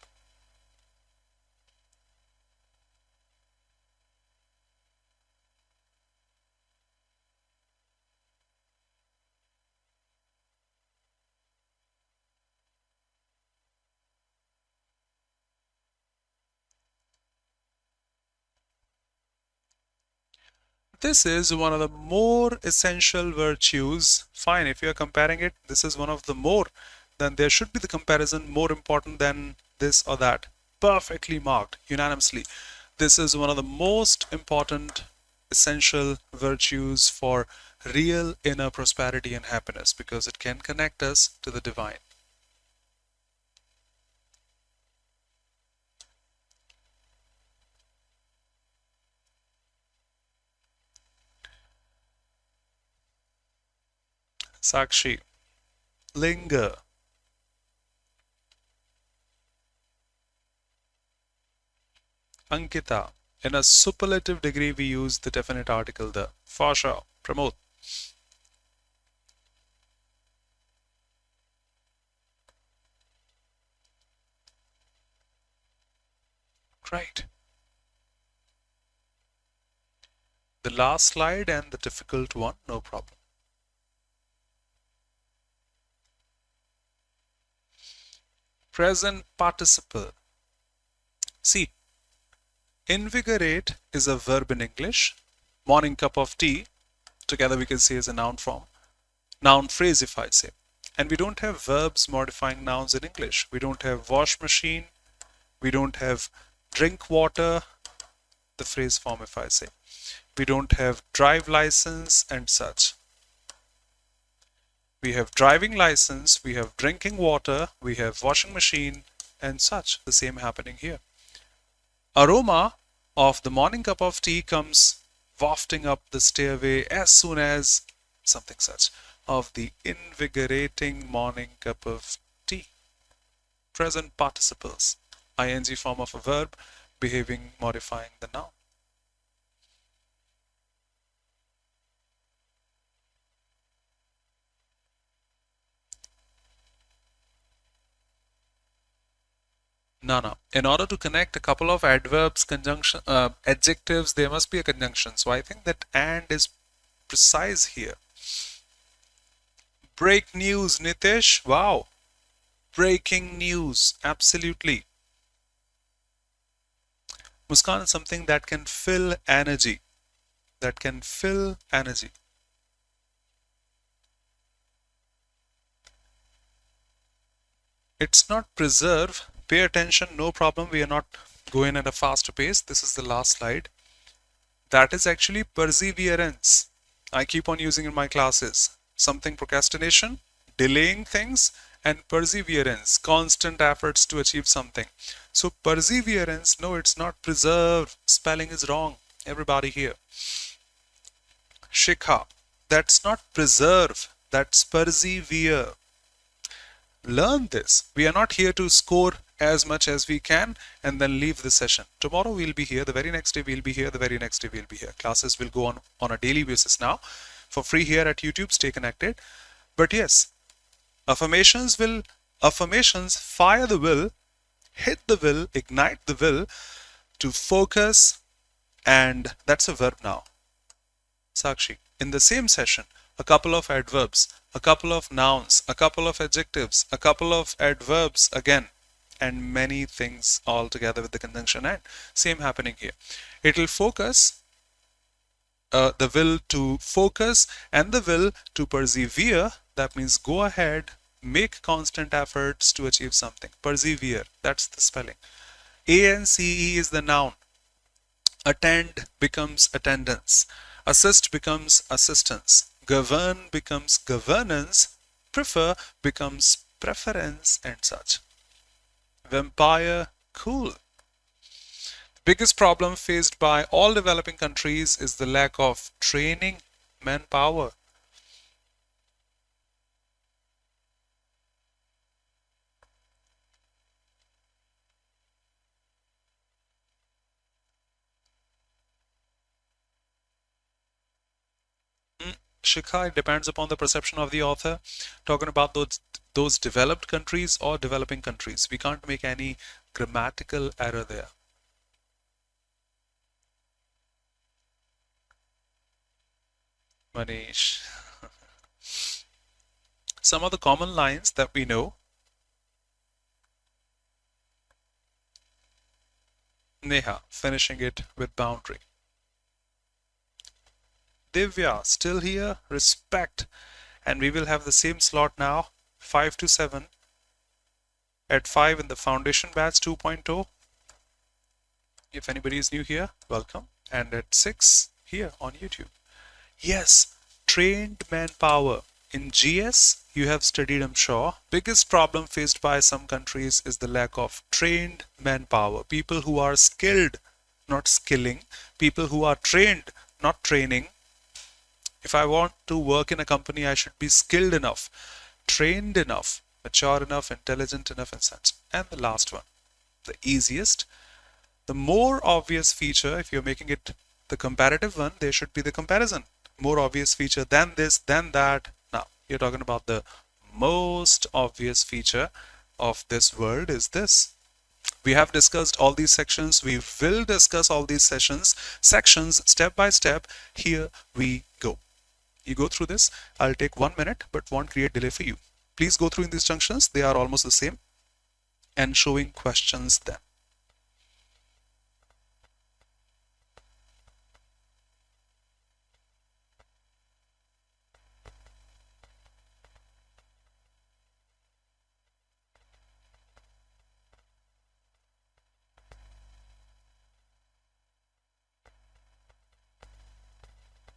This is one of the more essential virtues. Fine, if you're comparing it, this is one of the more, then there should be the comparison more important than this or that. Perfectly marked, unanimously. This is one of the most important essential virtues for real inner prosperity and happiness because it can connect us to the divine. Sakshi, linger. Ankita, in a superlative degree we use the definite article the. For sure. Pramod. Great. The last slide and the difficult one, no problem. Present participle. See, invigorate is a verb in English. Morning cup of tea, together we can say is a noun form. Noun phrase if I say. And we don't have verbs modifying nouns in English. We don't have wash machine. We don't have drink water, the phrase form if I say. We don't have drive license and such. We have driving license, we have drinking water, we have washing machine and such. The same happening here. Aroma of the morning cup of tea comes wafting up the stairway as soon as something such of the invigorating morning cup of tea. Present participles, ing form of a verb, behaving, modifying the noun. No. In order to connect a couple of adverbs, conjunction, adjectives, there must be a conjunction. So I think that and is precise here. Break news, Nitish. Wow. Breaking news. Absolutely. Muskan is something that can fill energy. That can fill energy. It's not preserve. Pay attention, no problem. We are not going at a faster pace. This is the last slide. That is actually perseverance. I keep on using in my classes. Something procrastination, delaying things, and perseverance, constant efforts to achieve something. So perseverance, no, it's not preserve. Spelling is wrong. Everybody here. Shikha, that's not preserve. That's persevere. Learn this. We are not here to score as much as we can and then leave the session. Tomorrow we'll be here, the very next day we'll be here, the very next day we'll be here. Classes will go on a daily basis now for free here at YouTube. Stay connected. But yes, affirmations fire the will, hit the will, ignite the will to focus, and that's a verb now. Sakshi, in the same session, a couple of adverbs, a couple of nouns, a couple of adjectives, a couple of adverbs again, and many things all together with the conjunction and. Same happening here. It will focus, the will to focus and the will to persevere. That means go ahead, make constant efforts to achieve something. Persevere, that's the spelling. ANCE is the noun. Attend becomes attendance. Assist becomes assistance. Govern becomes governance. Prefer becomes preference and such. Vampire, cool. Biggest problem faced by all developing countries is the lack of training manpower. Shikha, it depends upon the perception of the author. Talking about those developed countries or developing countries, we can't make any grammatical error there. Manish. Some of the common lines that we know. Neha, finishing it with boundary. Divya, still here, respect. And we will have the same slot now, 5 to 7. At 5 in the foundation batch 2.0. If anybody is new here, welcome. And at 6 here on YouTube. Yes, trained manpower. In GS, you have studied, I'm sure. Biggest problem faced by some countries is the lack of trained manpower. People who are skilled, not skilling. People who are trained, not training. If I want to work in a company, I should be skilled enough, trained enough, mature enough, intelligent enough, and such. And the last one, the easiest, the more obvious feature, if you're making it the comparative one, there should be the comparison. More obvious feature than this, than that. Now, you're talking about the most obvious feature of this word is this. We have discussed all these sections. We will discuss all these sections step by step. Here we go. You go through this. I'll take 1 minute, but won't create delay for you. Please go through in these junctions. They are almost the same and showing questions then.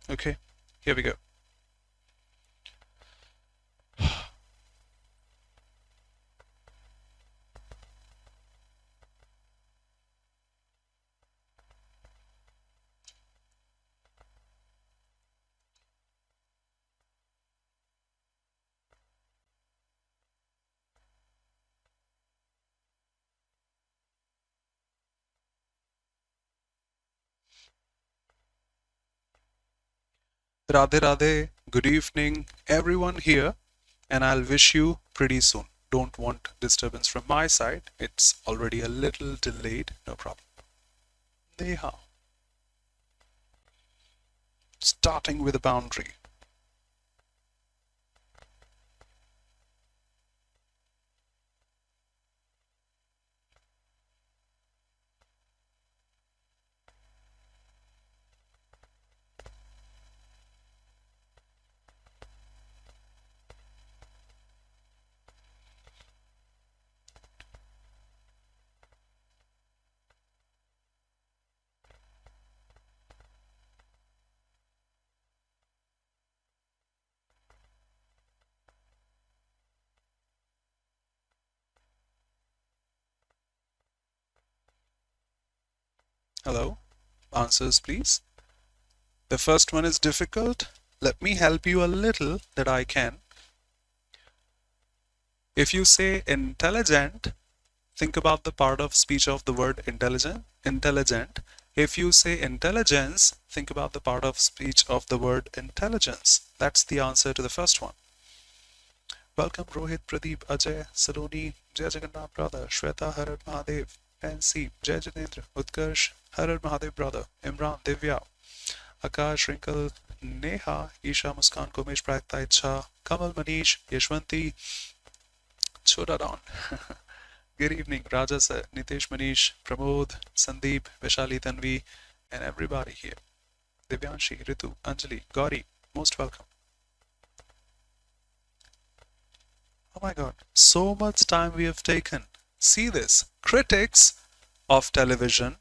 Okay, here we go. Radhe Radhe, good evening everyone here, and I'll wish you pretty soon. Don't want disturbance from my side. It's already a little delayed, no problem. Neha. Starting with a boundary. Hello, answers please. The first one is difficult. Let me help you a little that I can. If you say intelligent, think about the part of speech of the word intelligent. Intelligent. If you say intelligence, think about the part of speech of the word intelligence. That's the answer to the first one. Welcome Rohit, Pradeep, Ajay, Saloni, Jai Jagannath brother, Shweta, Harar Mahadev, NC, Jai Janendra, Utkarsh, Harar Mahadev brother, Imran, Divya, Akash, Wrinkle, Neha, Isha, Muskan, Kumesh, Prakta, Icha, Kamal, Manish, Yashwanti, Chota Don. Good evening, Raja sir, Nitesh, Manish, Pramod, Sandeep, Vishali, Tanvi, and everybody here. Divyanshi, Ritu, Anjali, Gauri, most welcome. Oh my god, so much time we have taken. See this. Critics of television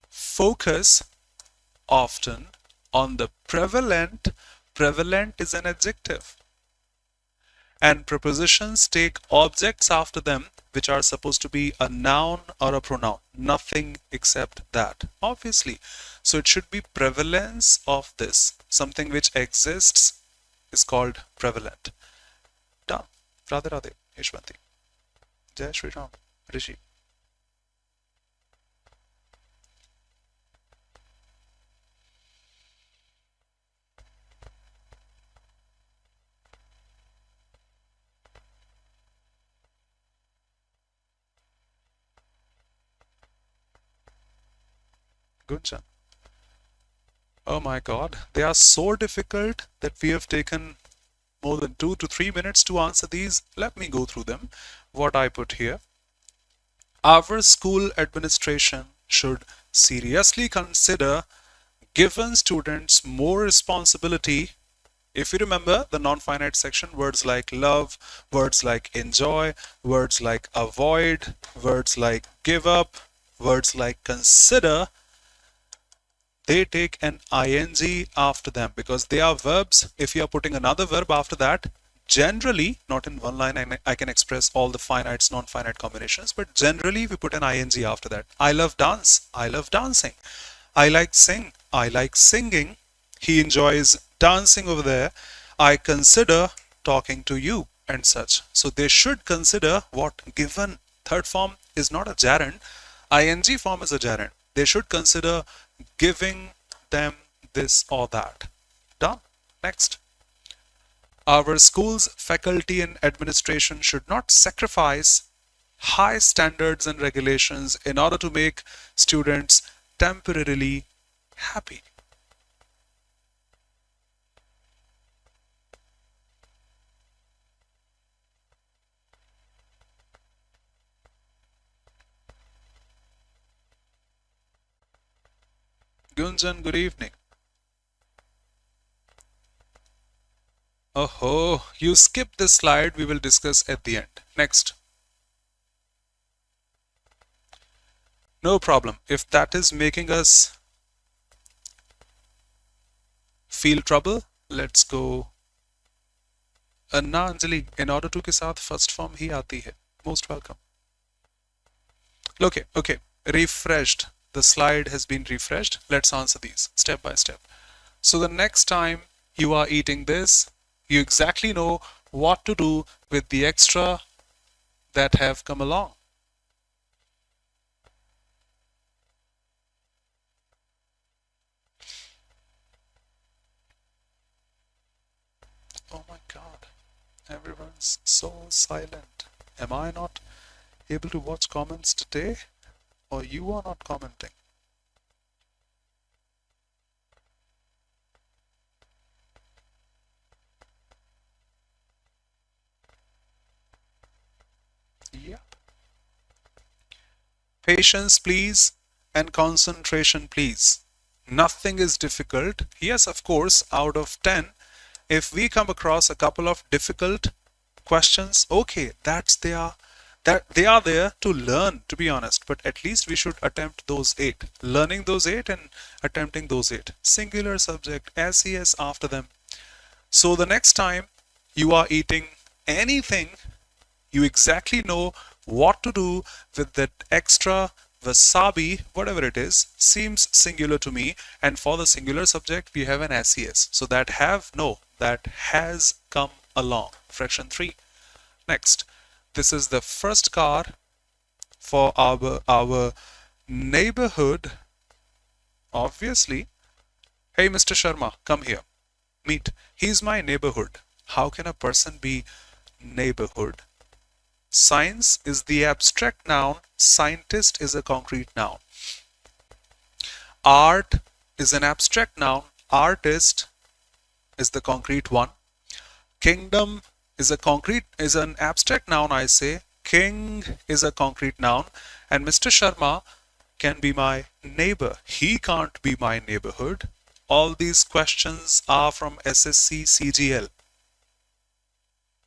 focus often on the prevalent. Prevalent is an adjective. And prepositions take objects after them which are supposed to be a noun or a pronoun. Nothing except that, obviously. So it should be prevalence of this. Something which exists is called prevalent. Done. Radhe Radhe, Yashwanti. Jai Shri Ram. Rishi. Gunchan. Oh my God, they are so difficult that we have taken more than 2 to 3 minutes to answer these. Let me go through them. What I put here. Our school administration should seriously consider giving students more responsibility. If you remember the non-finite section, words like love, words like enjoy, words like avoid, words like give up, words like consider, they take an ing after them because they are verbs. If you are putting another verb after that, generally, not in one line, I can express all the finites, non-finite combinations, but generally we put an ing after that. I love dance. I love dancing. I like sing. I like singing. He enjoys dancing over there. I consider talking to you and such. So they should consider what given. Third form is not a gerund. ing form is a gerund. They should consider giving them this or that. Done. Next. Our school's faculty and administration should not sacrifice high standards and regulations in order to make students temporarily happy. Gunjan, good evening. Oh, you skipped this slide we will discuss at the end. Next. No problem. If that is making us feel trouble, let's go. Anna Anjali in order to के साथ first form ही आती है. Most welcome. Okay. Refreshed. The slide has been refreshed. Let's answer these step by step. So the next time you are eating this, you exactly know what to do with the extra that have come along. Oh my God, everyone's so silent. Am I not able to watch comments today, or you are not commenting? Yep. Patience, please, and concentration, please. Nothing is difficult. Yes, of course, out of 10, if we come across a couple of difficult questions, okay, that they are there to learn, to be honest, but at least we should attempt those 8. Learning those 8 and attempting those 8. Singular subject, SES after them. So the next time you are eating anything, you exactly know what to do with that extra wasabi, whatever it is, seems singular to me. And for the singular subject, we have an SES. So that has come along. Fraction 3. Next, this is the first car for our neighborhood. Obviously. Hey, Mr. Sharma, come here. Meet. He's my neighborhood. How can a person be neighborhood? Science is the abstract noun. Scientist is a concrete noun. Art is an abstract noun. Artist is the concrete one. Kingdom is an abstract noun, I say. King is a concrete noun. And Mr. Sharma can be my neighbor. He can't be my neighborhood. All these questions are from SSC CGL.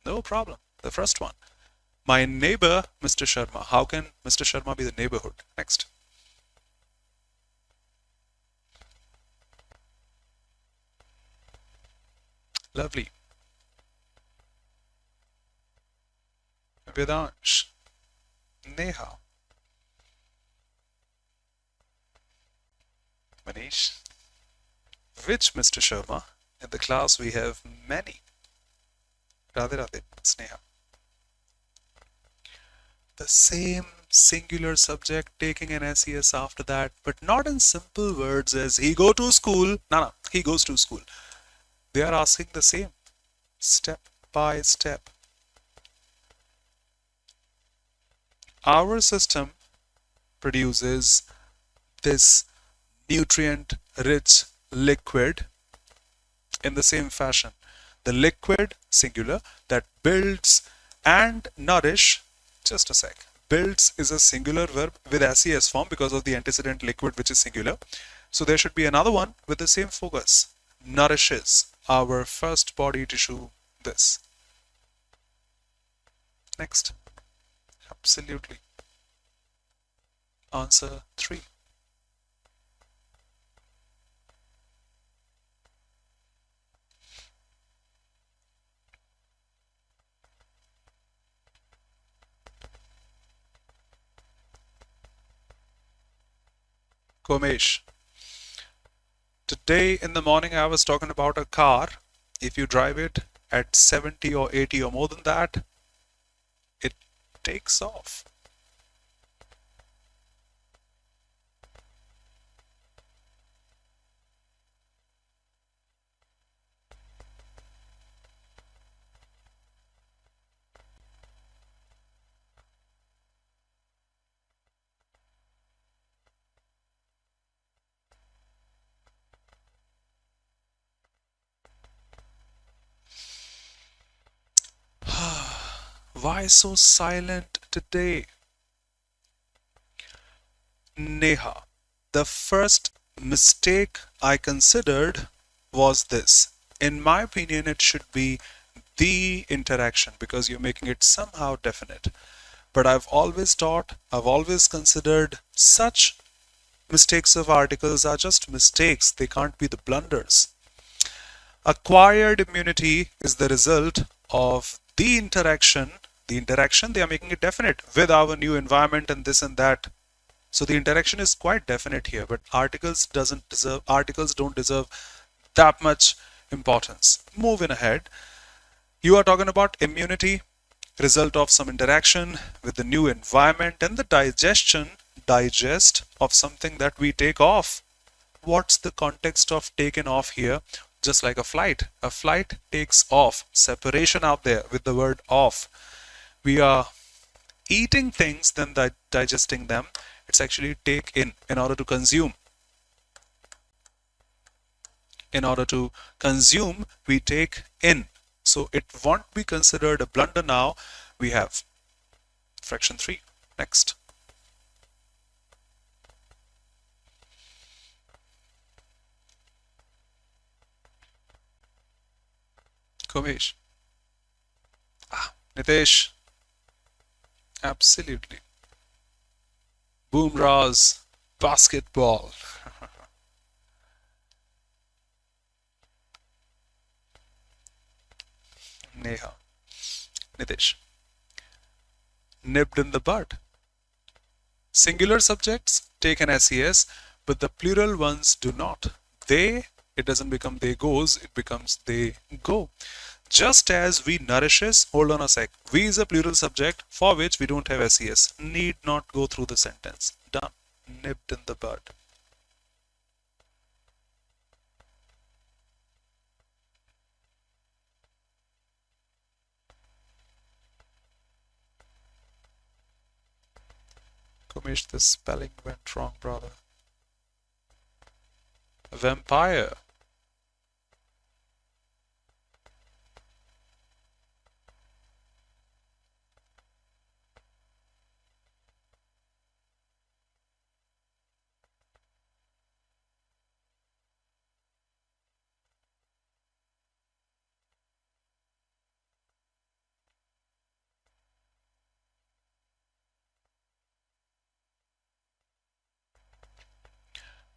No problem. The first one. My neighbor, Mr. Sharma. How can Mr. Sharma be the neighborhood? Next. Lovely. Vedansh. Neha. Manish. Which Mr. Sharma? In the class we have many. Radhe Radhe. Sneha. The same singular subject taking an SES after that, but not in simple words as he go to school. No, he goes to school. They are asking the same step by step. Our system produces this nutrient rich liquid in the same fashion. The liquid, singular, that builds and nourish. Just a sec. Builds is a singular verb with SES form because of the antecedent liquid, which is singular. So there should be another one with the same focus. Nourishes our first body tissue. This. Next. Absolutely. Answer 3. Komesh. Today in the morning I was talking about a car. If you drive it at 70 or 80 or more than that, it takes off. Why so silent today? Neha. The first mistake I considered was this. In my opinion, it should be the interaction because you're making it somehow definite. But I've always thought, I've always considered such mistakes of articles are just mistakes. They can't be the blunders. Acquired immunity is the result of the interaction. The interaction, they are making it definite with our new environment and this and that. So the interaction is quite definite here, but articles don't deserve that much importance. Moving ahead, you are talking about immunity, result of some interaction with the new environment and the digest of something that we take off. What's the context of taken off here? Just like a flight. A flight takes off. Separation out there with the word off. We are eating things, then digesting them. It's actually take in order to consume. In order to consume, we take in. So it won't be considered a blunder now. We have fraction 3. Next. Komesh. Nitesh. Absolutely. Boomrah's basketball. Neha. Nitesh. Nipped in the bud. Singular subjects take an SES, but the plural ones do not. They, it doesn't become they goes, it becomes they go. Just as we nourishes, hold on a sec. We is a plural subject for which we don't have SES. Need not go through the sentence. Done. Nipped in the bud. Kumish, the spelling went wrong, brother. Vampire.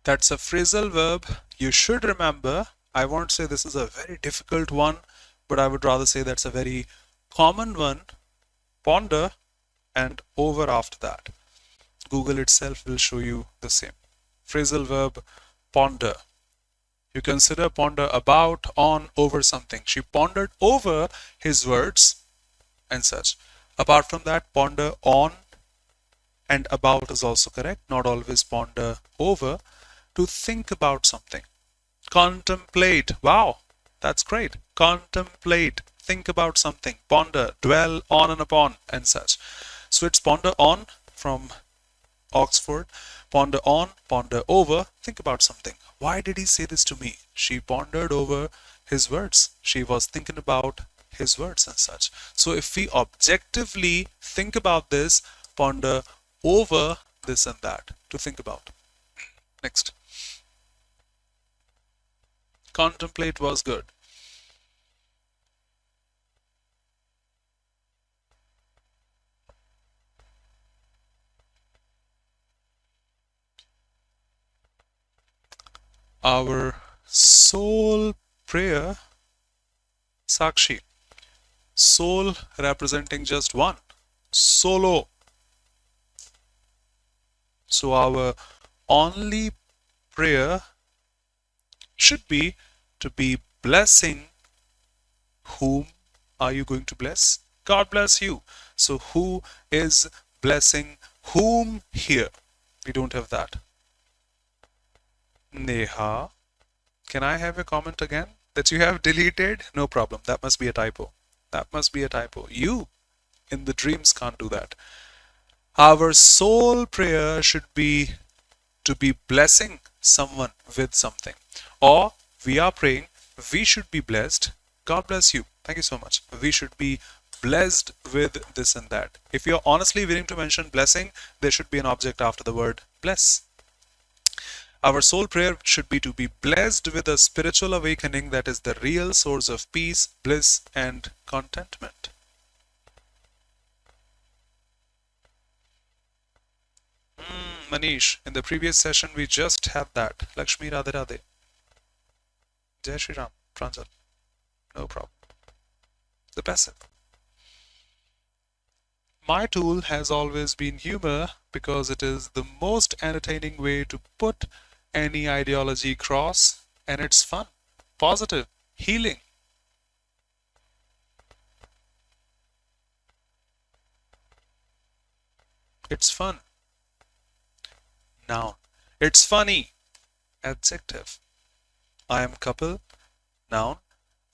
That's a phrasal verb. You should remember. I won't say this is a very difficult one, but I would rather say that's a very common one. Ponder. and over after that. Google itself will show you the same. Phrasal verb ponder. You consider ponder about, on, over something. She pondered over his words and such. Apart from that, ponder on and about is also correct. Not always ponder over. To think about something. Contemplate. Wow, that's great. Contemplate. Think about something. Ponder. Dwell on and upon and such. So it's ponder on from Oxford. Ponder on, ponder over, think about something. Why did he say this to me? She pondered over his words. She was thinking about his words and such. So if we objectively think about this, ponder over this and that to think about. Next. Contemplate was good. Our sole prayer, Sakshi. Soul representing just one. Solo. So our only prayer should be to be blessing. Whom are you going to bless? God bless you. So who is blessing whom here? We don't have that. Neha, can I have a comment again that you have deleted? No problem. That must be a typo. That must be a typo. You in the dreams can't do that. Our sole prayer should be to be blessing someone with something. Or we are praying, we should be blessed. God bless you. Thank you so much. We should be blessed with this and that. If you're honestly willing to mention blessing, there should be an object after the word bless. Our sole prayer should be to be blessed with a spiritual awakening that is the real source of peace, bliss, and contentment. Manish, in the previous session we just had that. Lakshmi Radhe Radhe. Jai Shri Ram. Pranjal. No problem. The passive. My tool has always been humor because it is the most entertaining way to put any ideology across, and it's fun, positive, healing. It's fun. Noun. It's funny. Adjective. I am couple. Noun.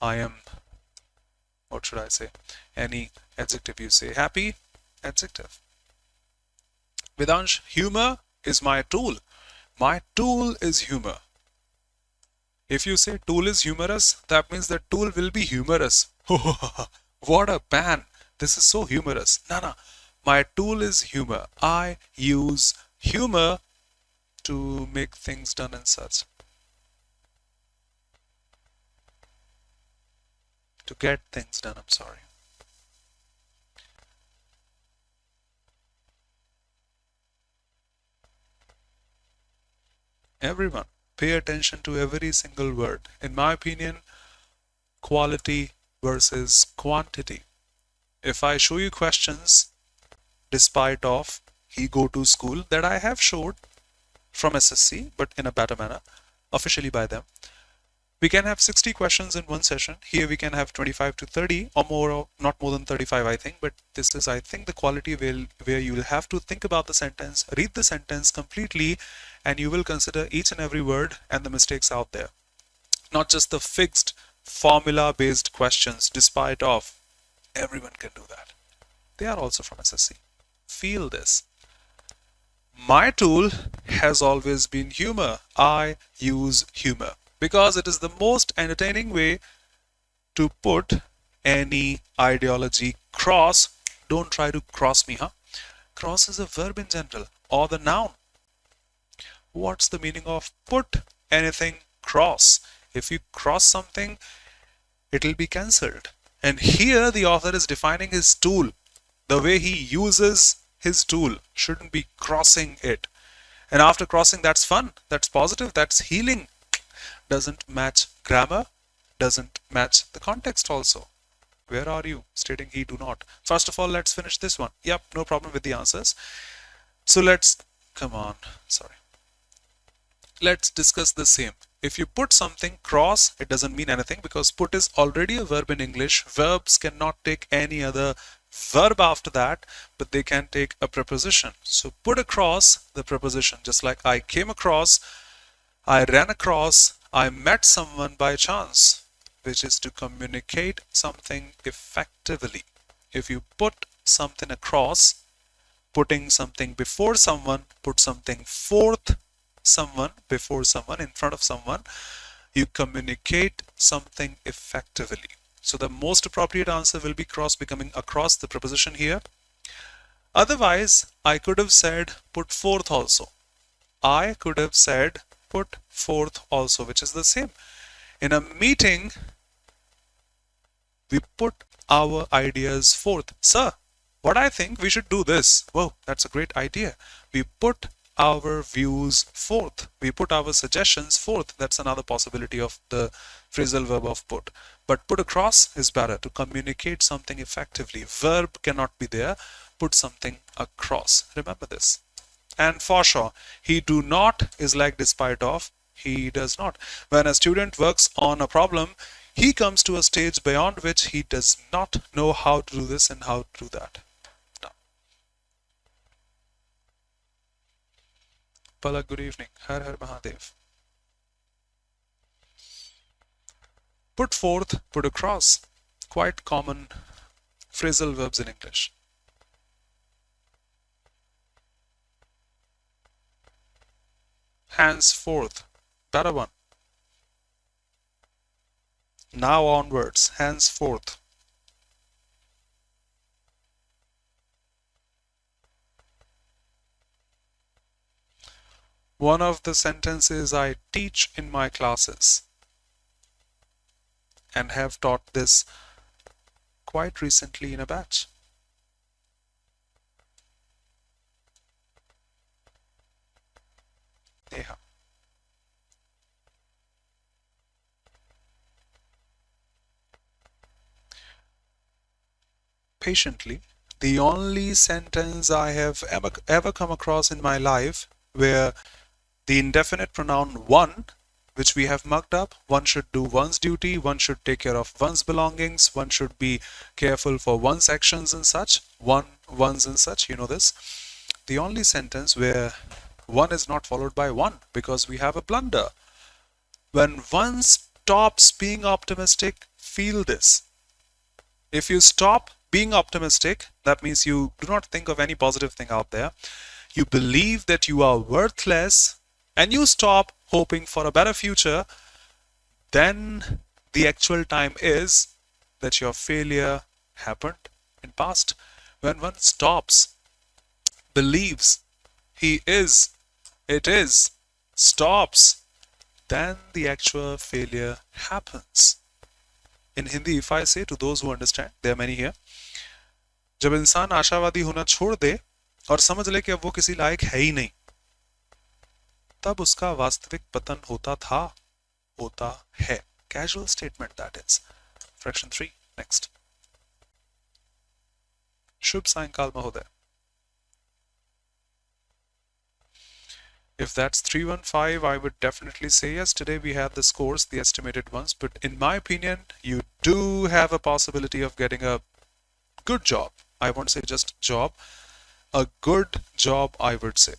I am, what should I say? Any adjective you say. Happy. Adjective. Vedansh, humor is my tool. My tool is humor. If you say tool is humorous, that means the tool will be humorous. What a ban. This is so humorous. No. My tool is humor. I use humor to make things done and such. To get things done, I'm sorry. Everyone, pay attention to every single word. In my opinion, quality versus quantity. If I show you questions despite of he go to school that I have showed from SSC, but in a better manner, officially by them, we can have 60 questions in one session. Here we can have 25 to 30 or more, or not more than 35, I think. But this is, I think, the quality where you will have to think about the sentence, read the sentence completely, and you will consider each and every word and the mistakes out there. Not just the fixed formula-based questions, despite of. Everyone can do that. They are also from SSC. Feel this. My tool has always been humor. I use humor because it is the most entertaining way to put any ideology cross. Don't try to cross me, huh? Cross is a verb in general or the noun. What's the meaning of put anything cross? If you cross something, it will be cancelled. And here the author is defining his tool. The way he uses his tool shouldn't be crossing it. And after crossing, that's fun, that's positive, that's healing. Doesn't match grammar, doesn't match the context also. Where are you? Stating he do not. First of all, let's finish this one. Yep, no problem with the answers. So come on, sorry. Let's discuss the same. If you put something cross, it doesn't mean anything because put is already a verb in English. Verbs cannot take any other verb after that, but they can take a preposition. So put across the preposition, just like I came across, I ran across, I met someone by chance, which is to communicate something effectively. If you put something across, putting something before someone, put something forth someone, before someone, in front of someone, you communicate something effectively. So the most appropriate answer will be cross, becoming across the preposition here. Otherwise, I could have said put forth also. I could have said put forth also, which is the same. In a meeting, we put our ideas forth. Sir, what I think we should do this. Whoa, that's a great idea. We put our views forth. We put our suggestions forth. That's another possibility of the phrasal verb of put. But put across is better to communicate something effectively. Verb cannot be there. Put something across. Remember this. And for sure, he do not is like despite of, he does not. When a student works on a problem, he comes to a stage beyond which he does not know how to do this and how to do that. Palak, good evening. Har Har Mahadev. Put forth, put across. Quite common phrasal verbs in English. Henceforth, better one. Now onwards, henceforth. One of the sentences I teach in my classes and have taught this quite recently in a batch. Neha. Patiently, the only sentence I have ever come across in my life where the indefinite pronoun one, which we have marked up, one should do one's duty, one should take care of one's belongings, one should be careful for one's actions and such, one's and such, you know this. The only sentence where one is not followed by one because we have a blunder. When one stops being optimistic, feel this. If you stop being optimistic, that means you do not think of any positive thing out there. You believe that you are worthless and you stop hoping for a better future, then the actual time is that your failure happened in past. When one stops, believes, he is, it is, stops, then the actual failure happens. In Hindi, if I say to those who understand, there are many here, जब इंसान आशावादी होना छोड़ दे और समझ ले कि अब वो किसी लायक है ही नहीं, तब उसका वास्तविक पतन होता था, होता है. Casual statement, that is. Fraction 3, next. शुभ सायंकाल महोदय. If that's 315, I would definitely say yes. Today we have the scores, the estimated ones, but in my opinion, you do have a possibility of getting a good job. I won't say just job, a good job, I would say.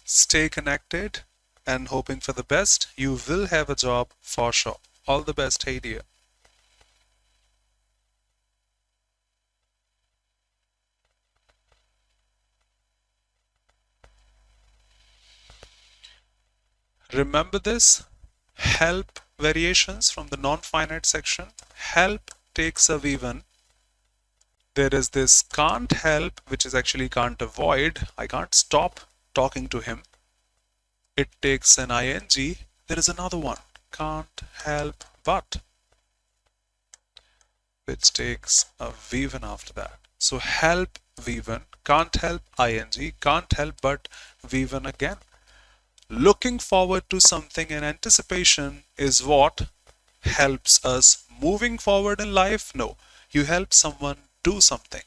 Stay connected and hoping for the best. You will have a job for sure. All the best, hey dear. Remember this, help variations from the non-finite section. Help takes a V1. There is this can't help, which is actually can't avoid. I can't stop talking to him. It takes an ing. There is another one, can't help but, which takes a V1 after that. So help V1, can't help ing, can't help but V1 again. looking forward to something and anticipation is what helps us moving forward in life? No, you help someone do something,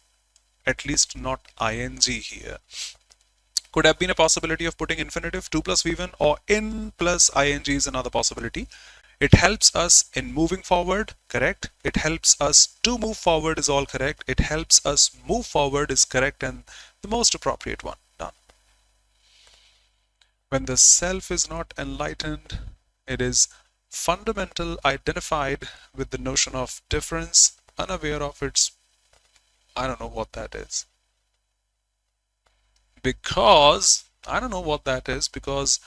at least not ing here. Could have been a possibility of putting infinitive 2 plus v1 or in plus ing is another possibility. It helps us in moving forward, correct? It helps us to move forward is all correct. It helps us move forward is correct and the most appropriate one. Done. When the self is not enlightened, it is fundamental, identified with the notion of difference, unaware of its, I don't know what that is. Because, I don't know what that is because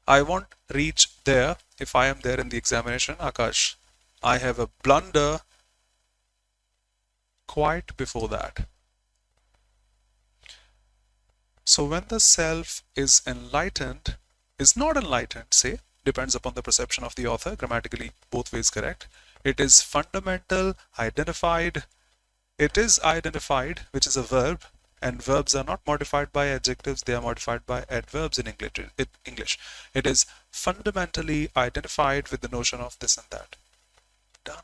I won't reach there if I am there in the examination. Akash, I have a blunder quite before that. So when the self is enlightened, is not enlightened, say, depends upon the perception of the author, grammatically both ways correct. It is fundamental, identified. It is identified, which is a verb, and verbs are not modified by adjectives, they are modified by adverbs in English. It is fundamentally identified with the notion of this and that. Done.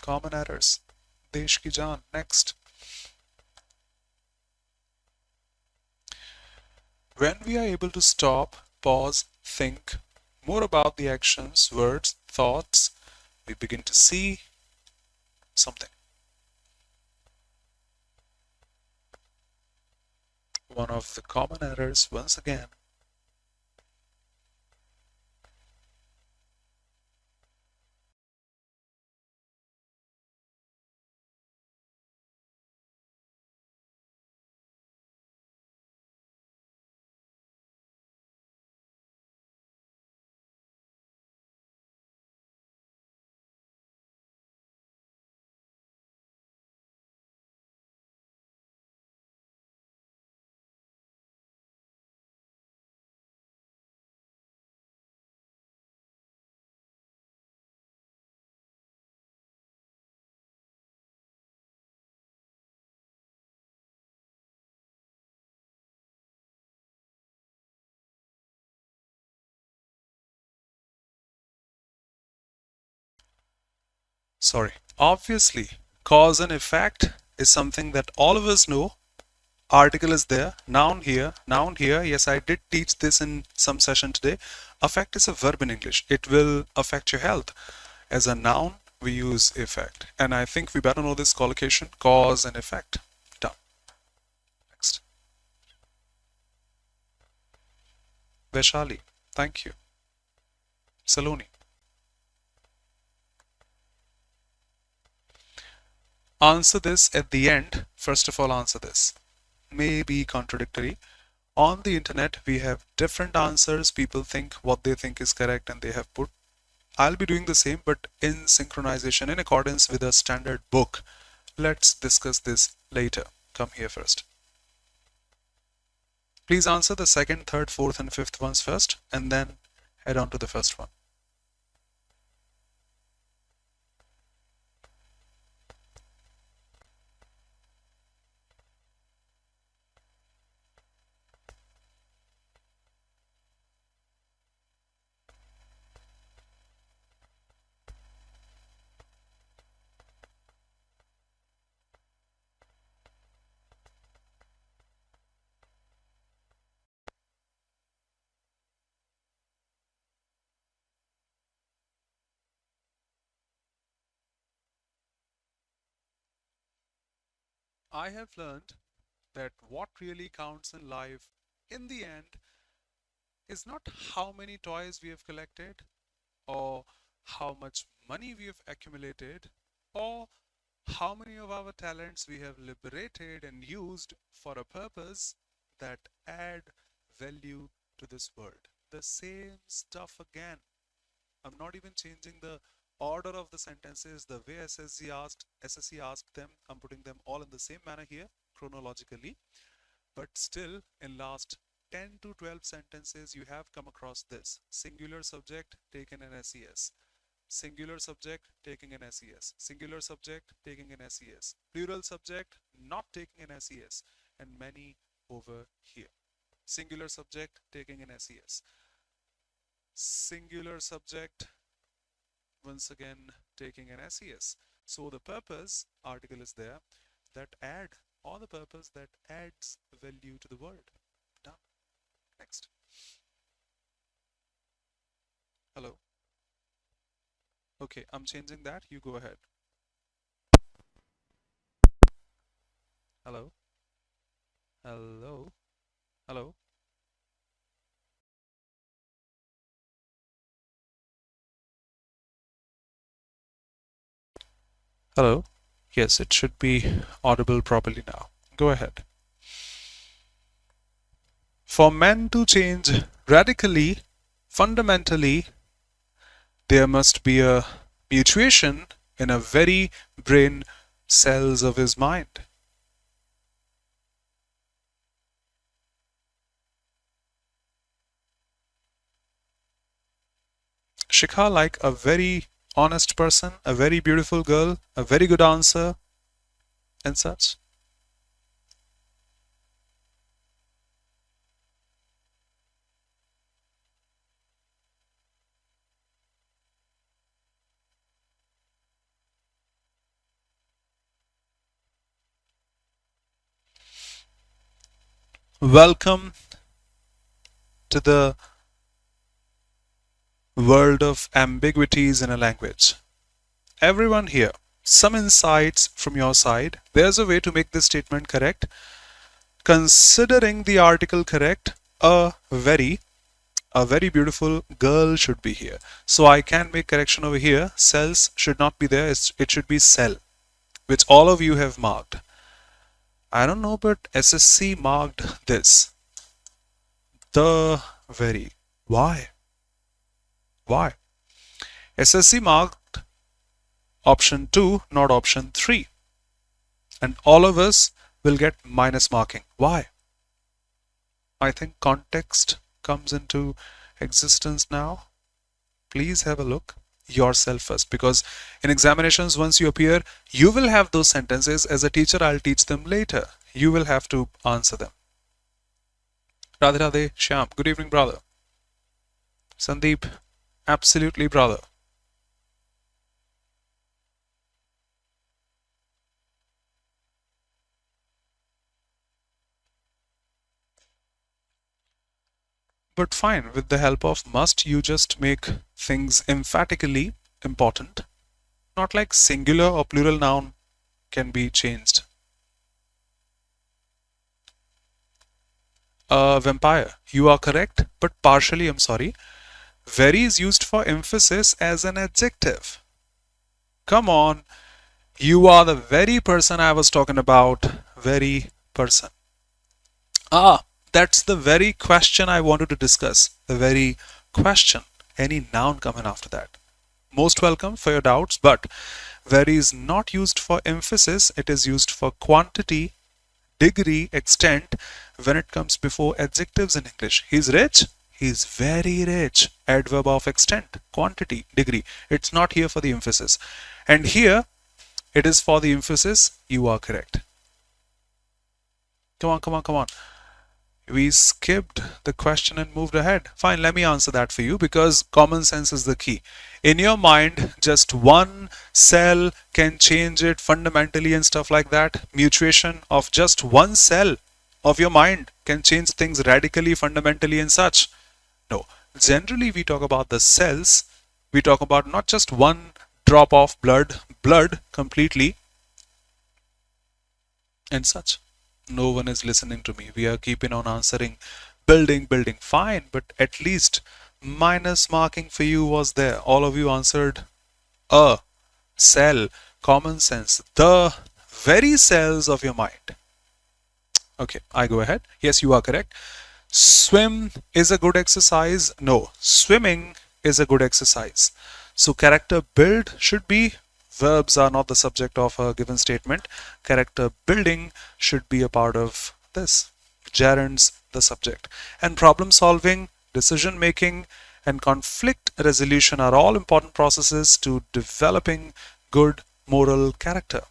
Common errors. Desh ki jaan. Next. When we are able to stop, pause, think more about the actions, words, thoughts, we begin to see something. One of the common errors, once again, sorry, obviously, cause and effect is something that all of us know. Article is there, noun here, noun here. Yes, I did teach this in some session today. Affect is a verb in English. It will affect your health. As a noun, we use effect. And I think we better know this collocation, cause and effect. Done. Next. Vaishali, thank you. Saloni. Answer this at the end. First of all, answer this. May be contradictory. On the internet, we have different answers. People think what they think is correct and they have put. I'll be doing the same, but in synchronization, in accordance with a standard book. Let's discuss this later. Come here first. Please answer the second, third, fourth, and fifth ones first, and then head on to the first one. I have learned that what really counts in life in the end is not how many toys we have collected or how much money we have accumulated or how many of our talents we have liberated and used for a purpose that add value to this world. The same stuff again. I'm not even changing the order of the sentences, the way SSC asked them. I'm putting them all in the same manner here, chronologically. But still, in last 10 to 12 sentences, you have come across this. Singular subject taken in SES. Singular subject taking an SES. Singular subject taking an SES. Plural subject not taking an SES. And many over here. Singular subject taking an SES. singular subject, once again taking an SES. So the purpose article is there that add, or the purpose that adds value to the word. Done. Next. Hello. Okay, I'm changing that. You go ahead. Hello. Hello. Hello. Hello. Yes, it should be audible properly now. Go ahead. For men to change radically, fundamentally, there must be a mutation in a very brain cells of his mind. Shikha, like a very honest person, a very beautiful girl, a very good answer, and such. Welcome to the world of ambiguities in a language. Everyone here, some insights from your side. There's a way to make this statement correct. Considering the article correct, a very beautiful girl should be here. So I can make correction over here. Cells should not be there. It should be cell, which all of you have marked. I don't know, but SSC marked this. The very. Why? Why? SSC marked option 2, not option 3. And all of us will get minus marking. Why? I think context comes into existence now. Please have a look yourself first, because in examinations, once you appear, you will have those sentences. As a teacher, I'll teach them later. You will have to answer them. Radhe Radhe, Shyam, good evening, brother. Sandeep, absolutely, brother. But fine, with the help of must, you just make things emphatically important. Not like singular or plural noun can be changed. Vampire, you are correct, but partially, I'm sorry. Very is used for emphasis as an adjective. Come on, you are the very person I was talking about. Very person. Ah, that's the very question I wanted to discuss. The very question. Any noun coming after that? Most welcome for your doubts, but very is not used for emphasis. It is used for quantity, degree, extent when it comes before adjectives in English. He's rich. He's very rich. Adverb of extent, quantity, degree. It's not here for the emphasis. And here it is for the emphasis. You are correct. Come on, come on, come on. We skipped the question and moved ahead. Fine, let me answer that for you, because common sense is the key. In your mind, just one cell can change it fundamentally and stuff like that. Mutation of just one cell of your mind can change things radically, fundamentally, and such. No, generally we talk about the cells. We talk about not just one drop of blood completely and such. No one is listening to me. We are keeping on answering building, building. Fine, but at least minus marking for you was there. All of you answered a cell, common sense, the very cells of your mind. Okay, I go ahead. Yes, you are correct. Swim is a good exercise. No, swimming is a good exercise. So character build should be, verbs are not the subject of a given statement. Character building should be a part of this. Gerund's the subject. And problem solving, decision making, and conflict resolution are all important processes to developing good moral character.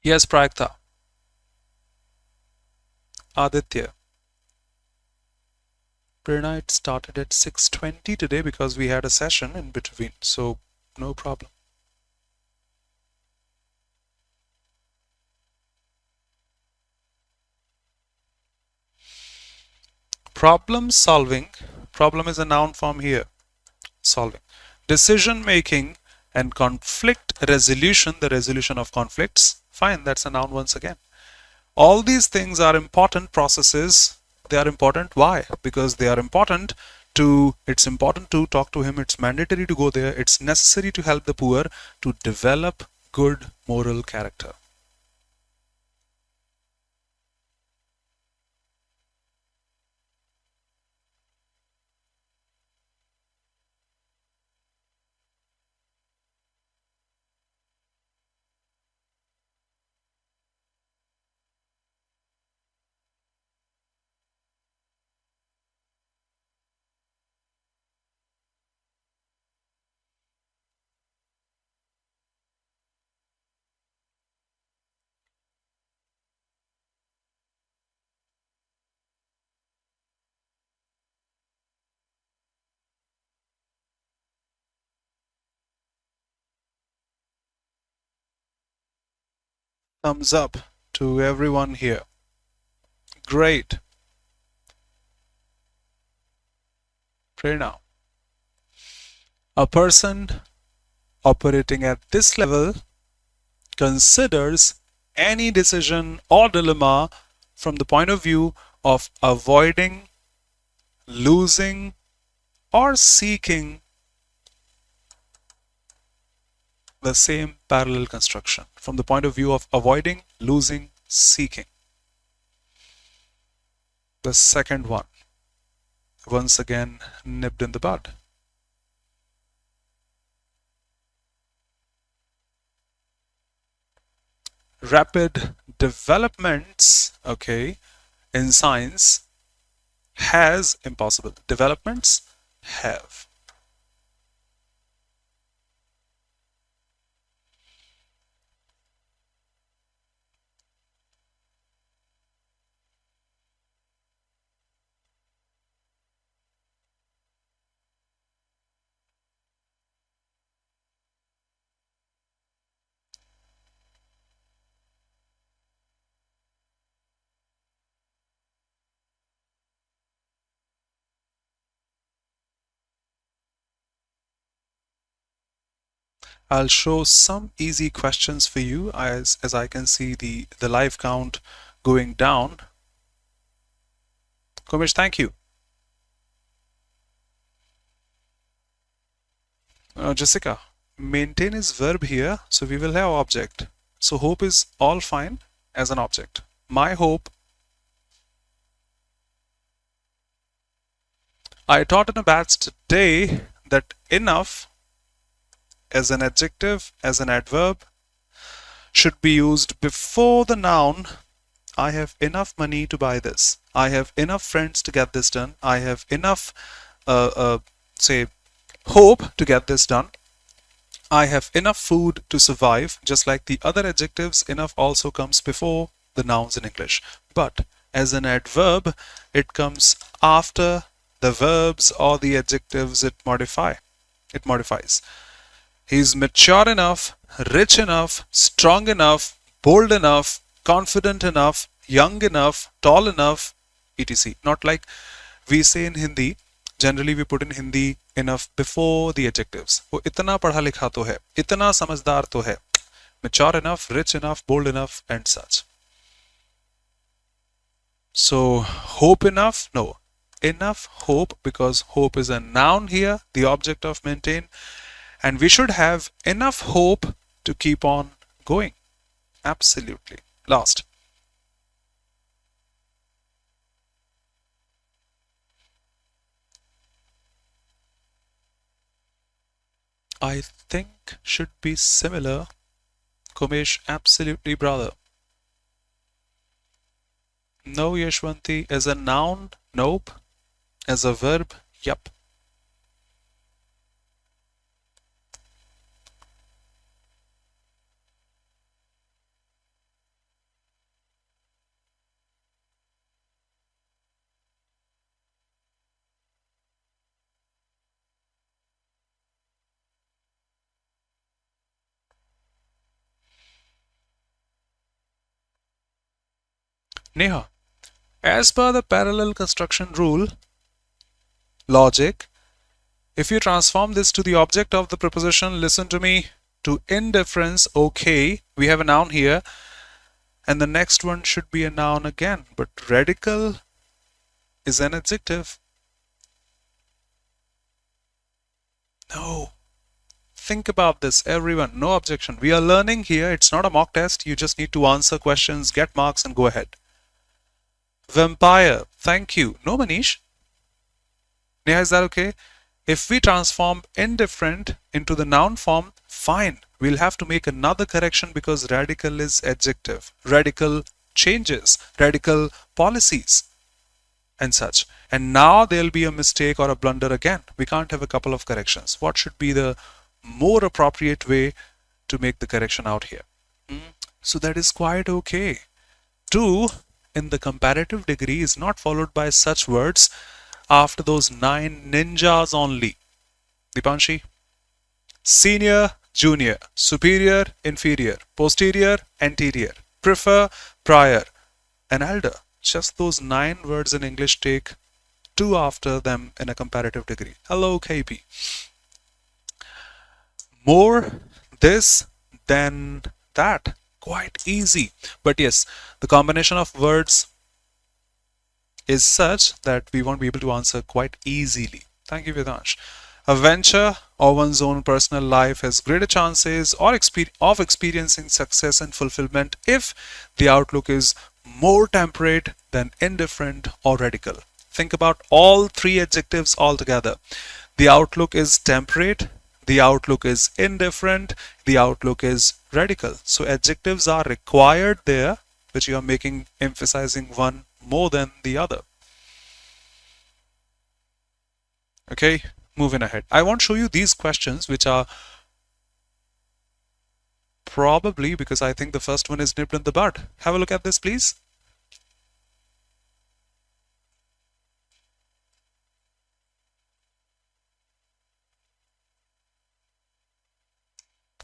Yes, Prayakta. Aditya. Prerna, it started at 6:20 today because we had a session in between, so no problem. Problem solving. Problem is a noun form here. Solving. Decision making and conflict resolution, the resolution of conflicts. Fine, that's a noun once again. All these things are important processes. They are important. Why? Because they are important to, it's important to talk to him. It's mandatory to go there. It's necessary to help the poor to develop good moral character. Thumbs up to everyone here. Great. Pray now. A person operating at this level considers any decision or dilemma from the point of view of avoiding, losing, or seeking the same parallel construction. From the point of view of avoiding, losing, seeking. The second one, once again nipped in the bud. Rapid developments, okay, in science has impossible. Developments have. I'll show some easy questions for you as I can see the live count going down. Komish, thank you. Jessica, maintain is verb here, so we will have object. So hope is all fine as an object. My hope. I taught in a batch today that enough as an adjective, as an adverb, should be used before the noun. I have enough money to buy this. I have enough friends to get this done. I have enough, say, hope to get this done. I have enough food to survive. Just like the other adjectives, enough also comes before the nouns in English. But as an adverb, it comes after the verbs or the adjectives it modifies. He's mature enough, rich enough, strong enough, bold enough, confident enough, young enough, tall enough, etc. Not like we say in Hindi. Generally we put in Hindi enough before the adjectives. वो इतना पढ़ा लिखा तो है, इतना समझदार तो है. Mature enough, rich enough, bold enough, and such. So hope enough? No. Enough hope, because hope is a noun here, the object of maintain. And we should have enough hope to keep on going. Absolutely. Last. I think should be similar. Kumesh, absolutely, brother. No, Yashwanti. As a noun, nope. As a verb, yep. Neha, as per the parallel construction rule, logic, if you transform this to the object of the preposition, listen to me, to indifference, okay, we have a noun here, and the next one should be a noun again, but radical is an adjective. No. Think about this, everyone. No objection. We are learning here. It's not a mock test. You just need to answer questions, get marks, and go ahead. Vampire. Thank you. No, Manish. Neha, is that okay? If we transform indifferent into the noun form, fine. We'll have to make another correction because radical is adjective. Radical changes, radical policies, and such. And now there'll be a mistake or a blunder again. We can't have a couple of corrections. What should be the more appropriate way to make the correction out here? So that is quite okay. To in the comparative degree is not followed by such words after those 9 ninjas only. Dipanshi? Senior, junior, superior, inferior, posterior, anterior, prefer, prior, and elder. Just those 9 words in English take 2 after them in a comparative degree. Hello, KP. More, this, than, that. Quite easy. But yes, the combination of words is such that we won't be able to answer quite easily. Thank you, Vedansh. A venture or one's own personal life has greater chances of experiencing success and fulfillment if the outlook is more temperate than indifferent or radical. Think about all 3 adjectives altogether. The outlook is temperate, the outlook is indifferent, the outlook is radical. So adjectives are required there, which you are making emphasizing one more than the other. Okay, moving ahead. I won't show you these questions, which are probably because I think the first one is nipped in the bud. Have a look at this, please.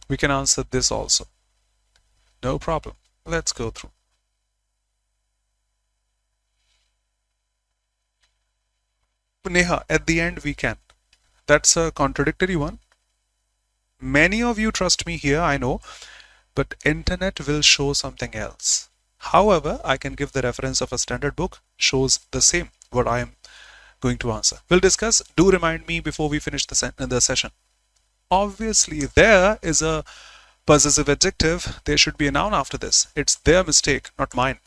We can answer this also. No problem. Let's go through. Neha, at the end we can. That's a contradictory one. Many of you trust me here, I know, but internet will show something else. However, I can give the reference of a standard book, shows the same, what I am going to answer. We'll discuss. Do remind me before we finish the session. Obviously, there is a possessive adjective. There should be a noun after this. It's their mistake, not mine.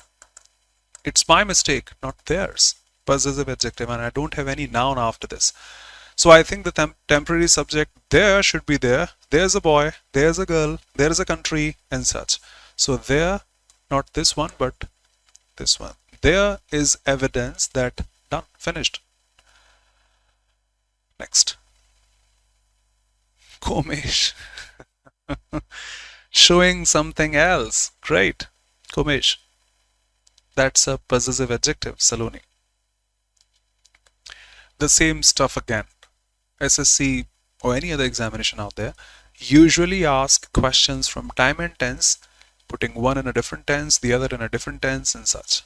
It's my mistake, not theirs. Possessive adjective, and I don't have any noun after this. So I think the temporary subject there should be there. There's a boy, there's a girl, there's a country, and such. So there, not this one, but this one. There is evidence that done, finished. Next. Komish. Showing something else. Great. Komish. That's a possessive adjective, Saloni. The same stuff again. SSC or any other examination out there usually ask questions from time and tense, putting one in a different tense, the other in a different tense, and such.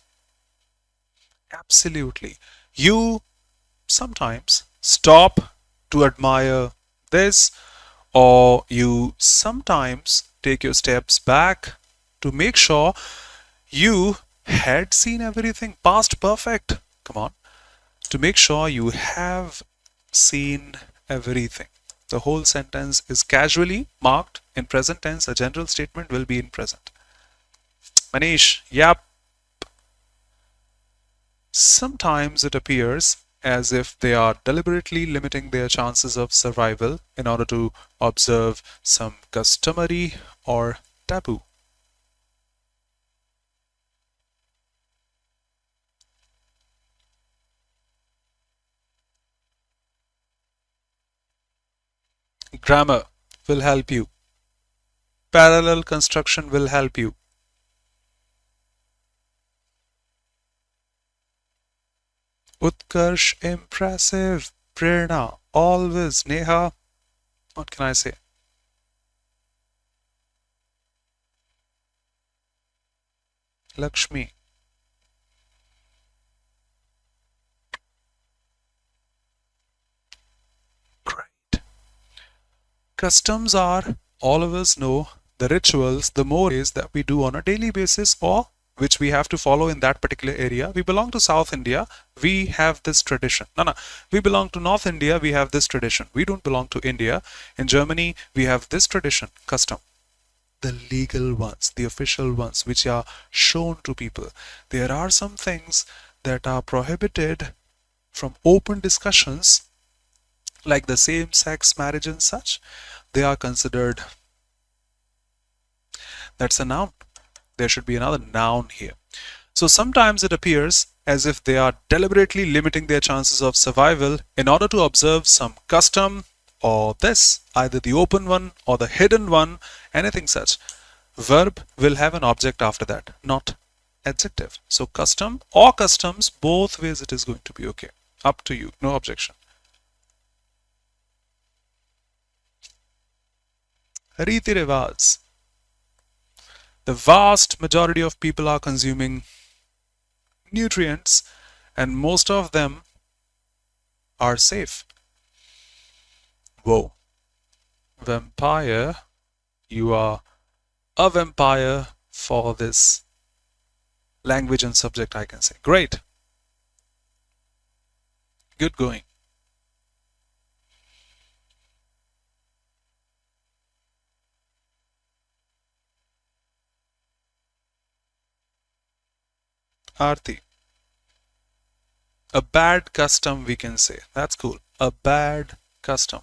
Absolutely. You sometimes stop to admire this, or you sometimes take your steps back to make sure you had seen everything. Past perfect. Come on. To make sure you have seen everything. The whole sentence is casually marked in present tense. A general statement will be in present. Manish, yep. Sometimes it appears as if they are deliberately limiting their chances of survival in order to observe some customary or taboo. Grammar will help you. Parallel construction will help you. Utkarsh, impressive. Prerna, always. Neha, what can I say? Lakshmi. Customs are, all of us know, the rituals, the mores that we do on a daily basis or which we have to follow in that particular area. We belong to South India, we have this tradition. No, no. We belong to North India, we have this tradition. We don't belong to India. In Germany, we have this tradition, custom. The legal ones, the official ones, which are shown to people. There are some things that are prohibited from open discussions, like the same sex marriage and such. They are considered, that's a noun. There should be another noun here. So sometimes it appears as if they are deliberately limiting their chances of survival in order to observe some custom or this, either the open one or the hidden one, anything such. Verb will have an object after that, not adjective. So custom or customs, both ways it is going to be okay. Up to you, no objection. Riti Rewaz. The vast majority of people are consuming nutrients and most of them are safe. Whoa. Vampire, you are a vampire for this language and subject, I can say. Great. Good going. Aarti. A bad custom, we can say. That's cool. A bad custom.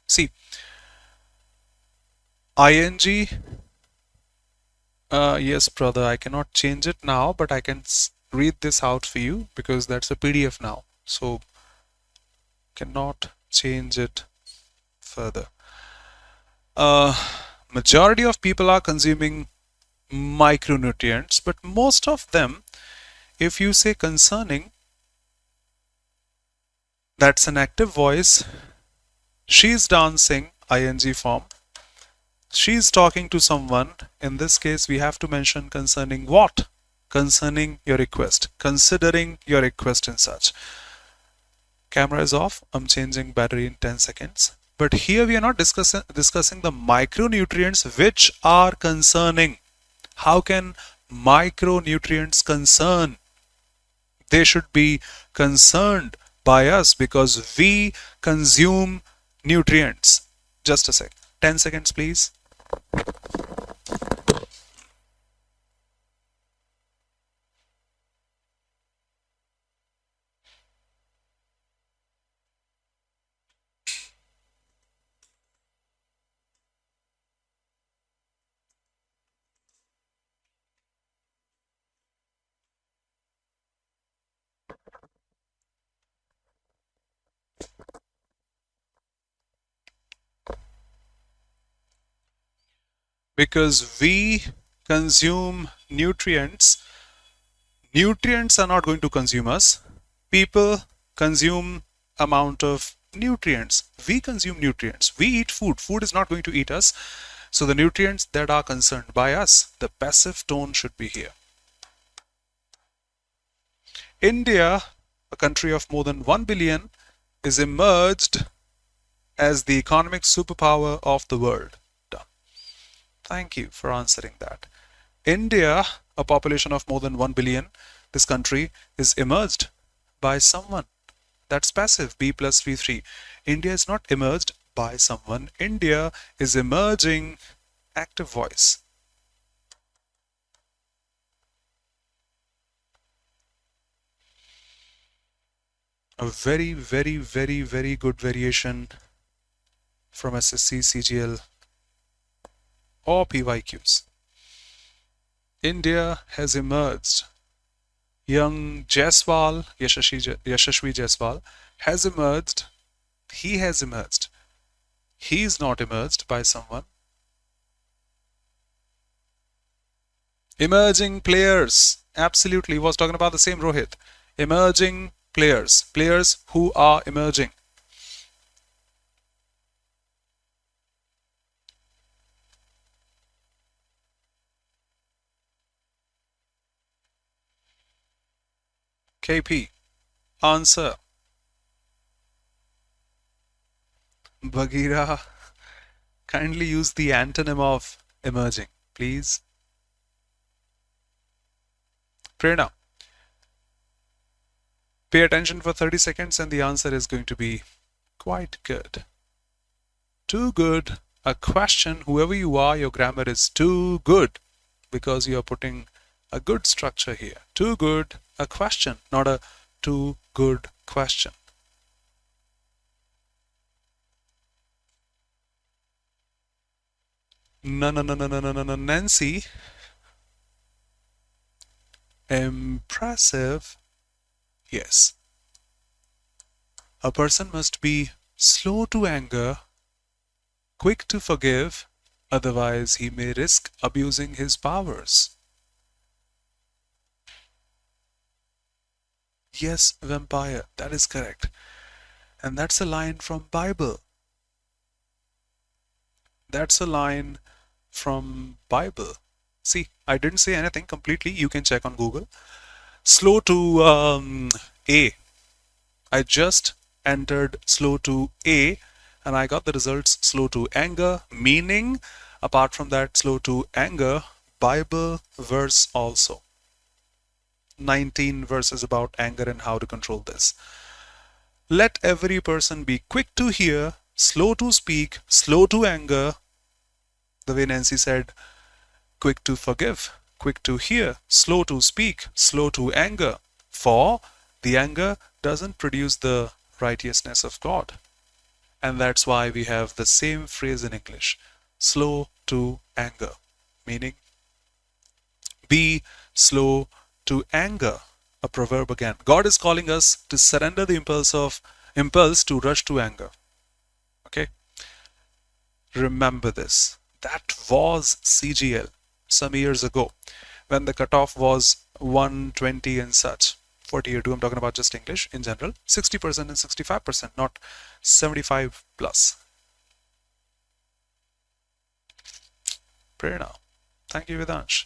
See, ing, yes, brother, I cannot change it now, but I can read this out for you because that's a PDF now. So, cannot change it further. Majority of people are consuming micronutrients, but most of them, if you say concerning, that's an active voice. She's dancing, ing form. She's talking to someone. In this case, we have to mention concerning what? Concerning your request, considering your request and such. Camera is off. I'm changing battery in 10 seconds. But here we are not discussing the micronutrients which are concerning. How can micronutrients concern? They should be concerned by us because we consume nutrients. Just a sec. 10 seconds, please. Because we consume nutrients, nutrients are not going to consume us. People consume amount of nutrients. We consume nutrients. We eat food. Food is not going to eat us. So the nutrients that are concerned by us, the passive tone should be here. India, a country of more than 1 billion, is emerged as the economic superpower of the world. Done. Thank you for answering that. India, a population of more than 1 billion, this country is emerged by someone. That's passive, B plus V3. India is not emerged by someone. India is emerging, active voice. A very, very, very, very good variation from SSC, CGL or PYQs. India has emerged. Young Jaiswal, Yashashvi Jaiswal, has emerged. He has emerged. He is not emerged by someone. Emerging players. Absolutely. He was talking about the same Rohit. Emerging players. Players who are emerging. KP. Answer. Bagheera, kindly use the antonym of emerging, please. Prerna, pay attention for 30 seconds and the answer is going to be quite good. Too good. A question, whoever you are, your grammar is too good because you are putting a good structure here. Too good. A question, not a too good question. No, no, no, no, no, no, no, no. Nancy. Impressive. Yes. A person must be slow to anger, quick to forgive, otherwise he may risk abusing his powers. Yes, vampire, that is correct. And that's a line from Bible. That's a line from Bible. See, I didn't say anything completely. You can check on Google. Slow to A. I just entered slow to A and I got the results slow to anger, meaning apart from that slow to anger, Bible verse also. 19 verses about anger and how to control this. Let every person be quick to hear, slow to speak, slow to anger. The way Nancy said, quick to forgive, quick to hear, slow to speak, slow to anger. For the anger doesn't produce the righteousness of God. And that's why we have the same phrase in English, slow to anger, meaning be slow to anger. A proverb again. God is calling us to surrender the impulse to rush to anger. Okay? Remember this. That was CGL some years ago when the cutoff was 120 and such. For tier 2, I'm talking about just English in general. 60% and 65%, not 75 plus. Prerna. Thank you, Vedansh.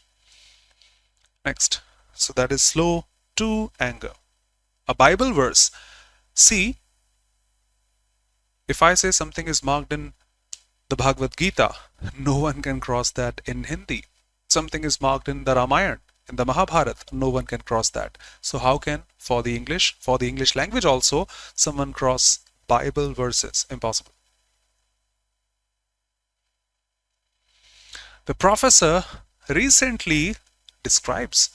Next. So that is slow to anger. A Bible verse. See, if I say something is marked in the Bhagavad Gita, no one can cross that in Hindi. Something is marked in the Ramayana, in the Mahabharata, no one can cross that. So how can, for the English language also, someone cross Bible verses? Impossible. The professor recently describes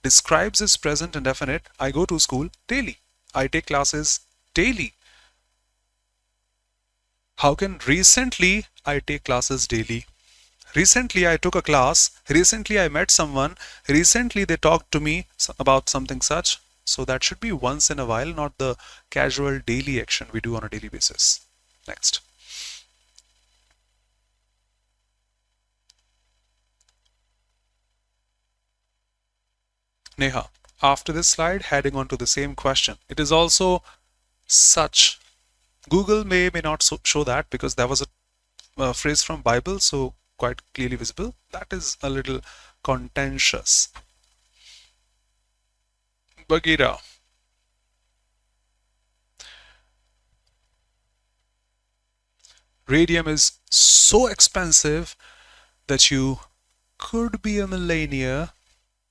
is present and definite. I go to school daily. I take classes daily. How can recently I take classes daily? Recently I took a class. Recently I met someone. Recently they talked to me about something such. So that should be once in a while, not the casual daily action we do on a daily basis. Next. Neha, after this slide, heading on to the same question. It is also such. Google may not show that because that was a phrase from Bible, so quite clearly visible. That is a little contentious. Bagheera. Radium is so expensive that you could be a millionaire.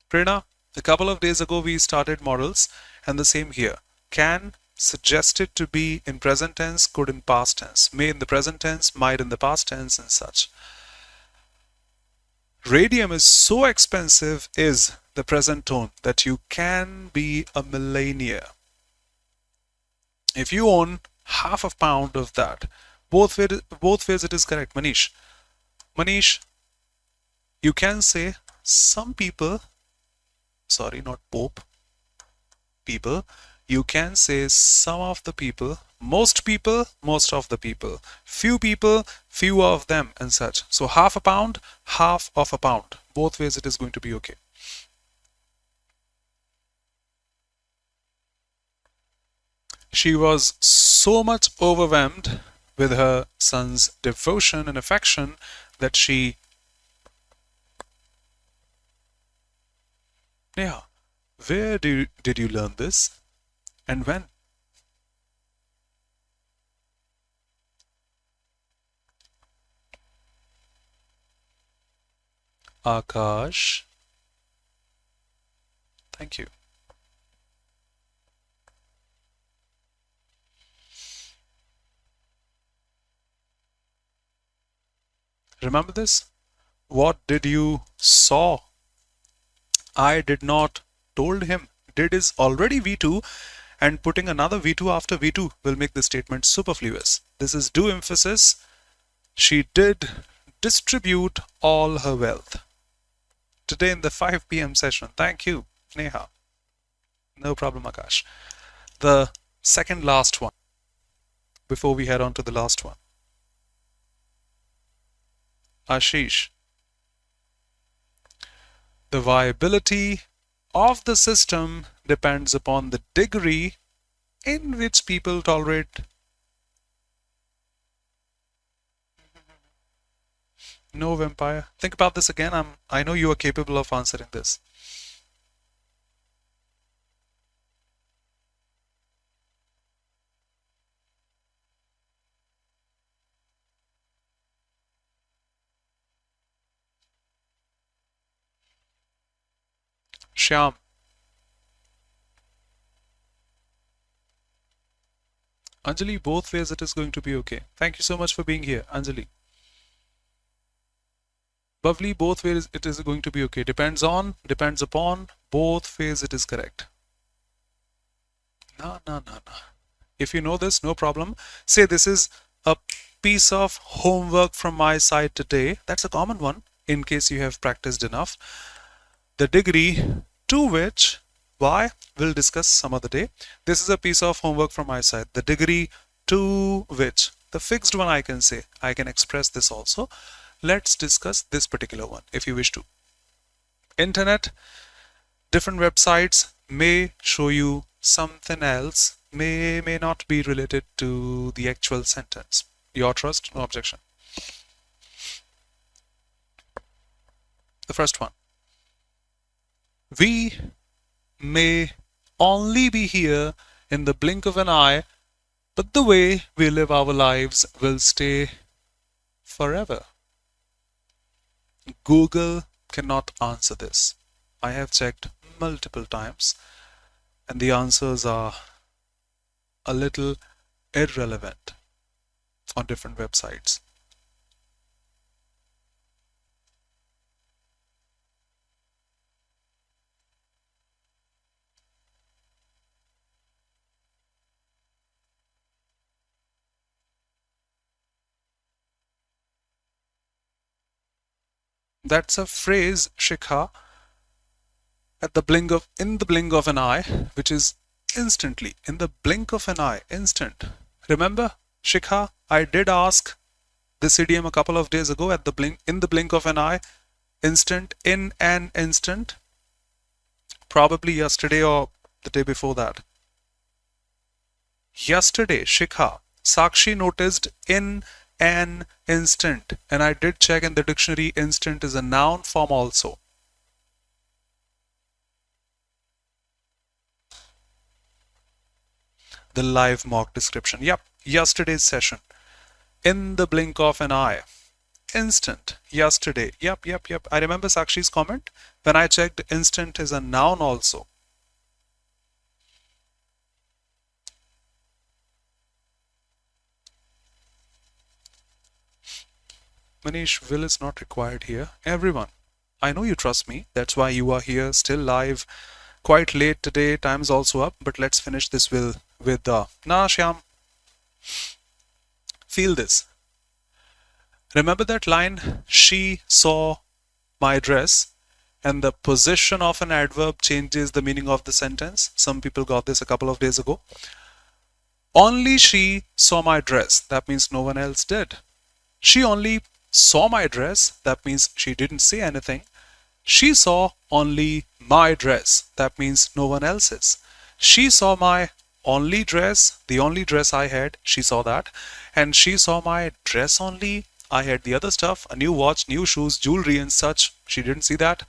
Prerna, a couple of days ago we started models and the same here. Can suggested to be in present tense, could in past tense, may in the present tense, might in the past tense and such. Radium is so expensive is the present tone that you can be a millionaire. If you own half a pound of that, both ways it is correct. Manish, you can say some people, sorry, not Pope, people, you can say some of the people, most of the people, few of them and such. So half a pound, half of a pound. Both ways it is going to be okay. She was so much overwhelmed with her son's devotion and affection that she... Neha, where did you learn this? And when? Akash. Thank you. Remember this? What did you saw? I did not told him. Did is already V2 and putting another V2 after V2 will make the statement superfluous. This is do emphasis. She did distribute all her wealth. Today in the 5 p.m. session. Thank you, Neha. No problem, Akash. The second last one before we head on to the last one. Ashish. The viability of the system depends upon the degree in which people tolerate. No vampire. Think about this again. I know you are capable of answering this. Shyam. Anjali, both ways it is going to be okay. Thank you so much for being here, Anjali. Bavli, both ways it is going to be okay. Depends on, depends upon, both ways it is correct. No. If you know this, no problem. Say this is a piece of homework from my side today. That's a common one in case you have practiced enough. The degree to which, why, we'll discuss some other day. This is a piece of homework from my side. The degree to which, the fixed one I can say, I can express this also. Let's discuss this particular one if you wish to. Internet, different websites may show you something else, may not be related to the actual sentence. Your trust, no objection. The first one. We may only be here in the blink of an eye, but the way we live our lives will stay forever. Google cannot answer this. I have checked multiple times and the answers are a little irrelevant on different websites. That's a phrase, Shikha, in the blink of an eye, which is instantly, in the blink of an eye, instant. Remember, Shikha, I did ask this idiom a couple of days ago in the blink of an eye, instant, in an instant, probably yesterday or the day before that. Yesterday, Shikha, Sakshi noticed in an instant, and I did check in the dictionary, instant is a noun form also. The live mock description. Yep, yesterday's session. In the blink of an eye. Instant. Yesterday. Yep. I remember Sakshi's comment. When I checked, instant is a noun also. Manish, will is not required here. Everyone, I know you trust me. That's why you are here still live. Quite late today. Time's also up. But let's finish this with Na Shyam. Feel this. Remember that line, she saw my dress, and the position of an adverb changes the meaning of the sentence. Some people got this a couple of days ago. Only she saw my dress. That means no one else did. She only saw my dress. That means she didn't say anything. She saw only my dress. That means no one else's. She saw my only dress, the only dress I had, she saw that. And she saw my dress only. I had the other stuff, a new watch, new shoes, jewelry and such. She didn't see that.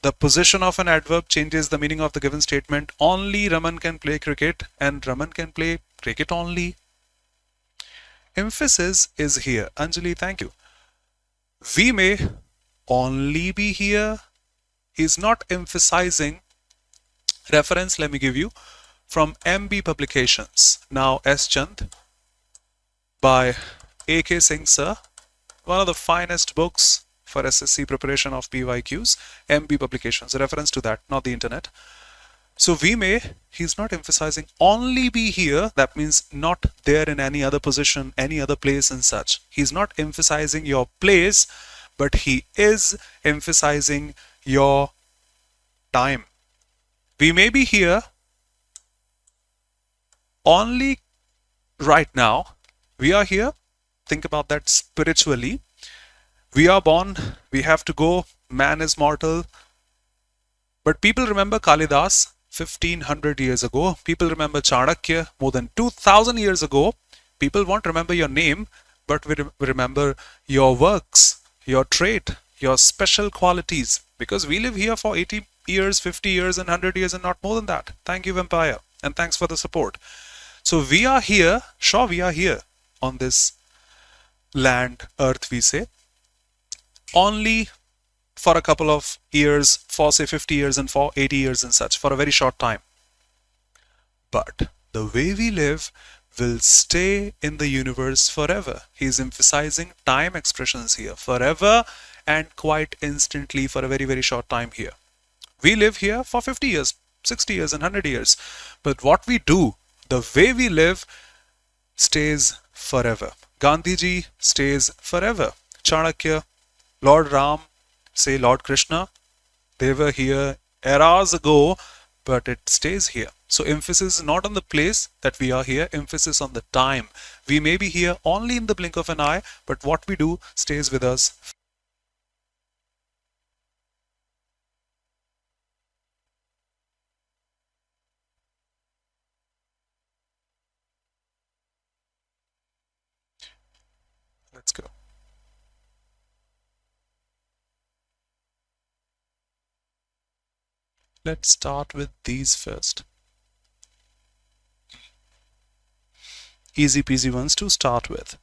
The position of an adverb changes the meaning of the given statement. Only Raman can play cricket and Raman can play cricket only. Emphasis is here. Anjali, thank you. We may only be here. He's not emphasizing. Reference, let me give you from MB Publications. Now, S. Chand by A.K. Singh sir, one of the finest books for SSC preparation of PYQs, MB Publications, a reference to that, not the internet. So we may, he's not emphasizing only be here, that means not there in any other position, any other place and such. He's not emphasizing your place, but he is emphasizing your time. We may be here only right now. We are here. Think about that spiritually. We are born, we have to go, man is mortal. But people remember Kalidas 1500 years ago. People remember Chanakya more than 2000 years ago. People won't remember your name, but we remember your works, your trait, your special qualities. Because we live here for 80 years, 50 years, and 100 years, and not more than that. Thank you, Vampire, and thanks for the support. So we are here, sure, we are here on this land, earth, we say, only for a couple of years, for say 50 years and for 80 years and such, for a very short time. But the way we live will stay in the universe forever. He's emphasizing time expressions here, forever and quite instantly for a very, very short time here. We live here for 50 years, 60 years and 100 years. But what we do, the way we live, stays forever. Gandhiji stays forever. Chanakya, Lord Ram, say Lord Krishna, they were here eras ago, but it stays here. So emphasis is not on the place that we are here, emphasis on the time. We may be here only in the blink of an eye, but what we do stays with us. Let's go. Let's start with these first. Easy peasy ones to start with.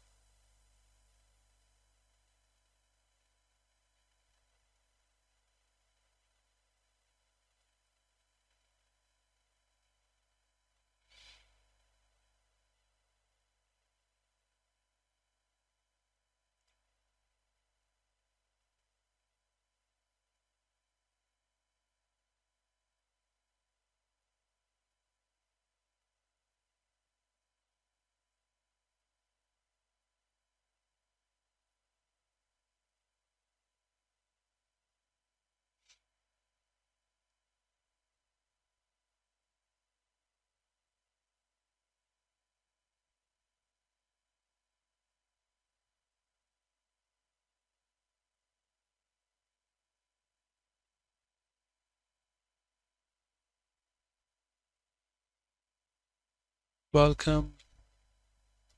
Welcome,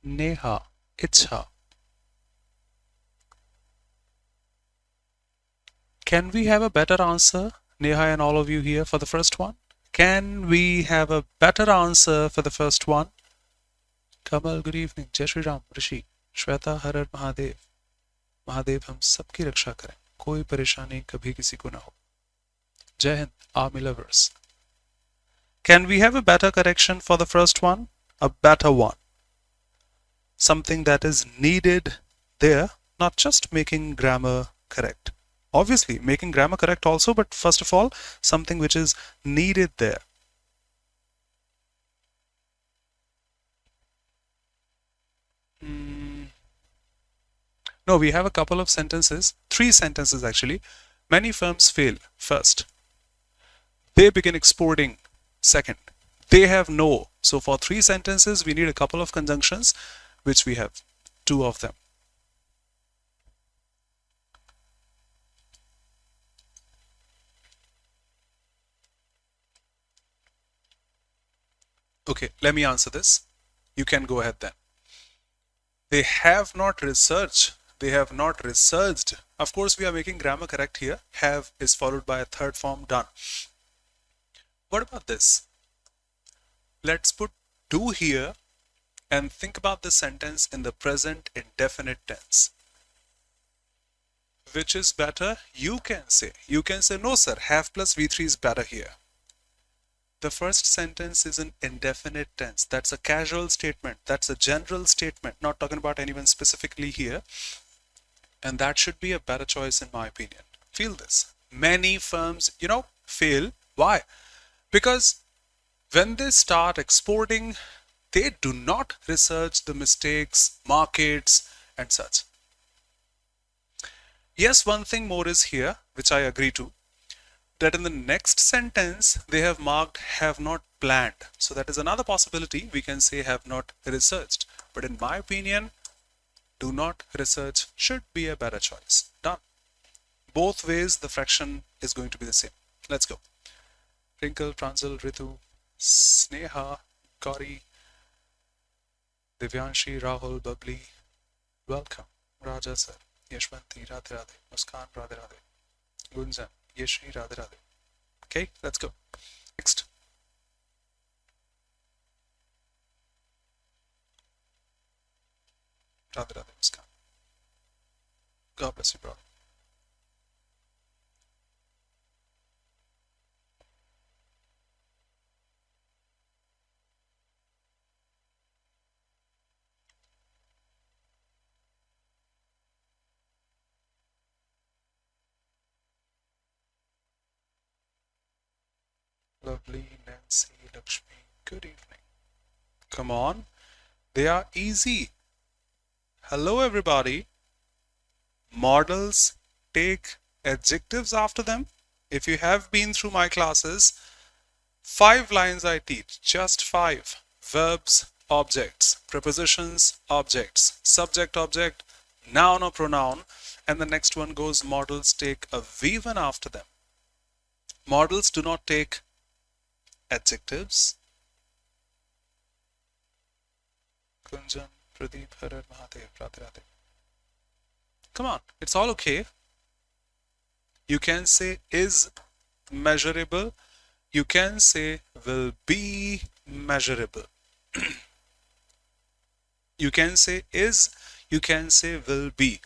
Neha, Ichha. Can we have a better answer, Neha and all of you here, for the first one? Can we have a better answer for the first one? Kamal, good evening. Jai Shri Ram, Rishi, Shweta, Har Har Mahadev. Mahadev हम सबकी रक्षा करें, कोई परेशानी कभी किसी को ना हो. Jai Hind, Army lovers. Can we have a better correction for the first one? A better one. Something that is needed there, not just making grammar correct. Obviously, making grammar correct also, but first of all, something which is needed there. No, we have a couple of sentences, 3 sentences actually. Many firms fail. First, they begin exporting. Second, they have no. So for 3 sentences, we need a couple of conjunctions, which we have 2 of them. Okay, let me answer this. You can go ahead then. They have not researched. They have not researched. Of course, we are making grammar correct here. Have is followed by a third form done. What about this? Let's put do here and think about the sentence in the present indefinite tense. Which is better? You can say. You can say, no, sir, have plus V3 is better here. The first sentence is an indefinite tense. That's a casual statement. That's a general statement, not talking about anyone specifically here. And that should be a better choice in my opinion. Feel this. Many firms, fail. Why? Because when they start exporting, they do not research the mistakes, markets, and such. Yes, one thing more is here, which I agree to, that in the next sentence, they have marked have not planned. So that is another possibility. We can say have not researched. But in my opinion, do not research should be a better choice. Done. Both ways, the fraction is going to be the same. Let's go. Twinkle, Pranjal, Ritu, Sneha, Gauri, Divyanshi, Rahul, Babli. Welcome. Raja sir, Yashwanti, Radhe Radhe, Muskan, Radhe Radhe, Gunjan, Yashri, Radhe Radhe. Okay, let's go. Next. Radhe Radhe, Muskan. God bless you, brother. Lovely, Nancy, Lakshmi, good evening. Come on, they are easy. Hello, everybody. Models take adjectives after them. If you have been through my classes, 5 lines I teach, just 5. Verbs, objects, prepositions, objects, subject, object, noun or pronoun, and the next one goes models take a V1 after them. Models do not take adjectives. Kunjan, Pradeep, Harar, Mahadev, Radhe Radhe. Come on, it's all okay. You can say is measurable. You can say will be measurable. You can say is, you can say will be.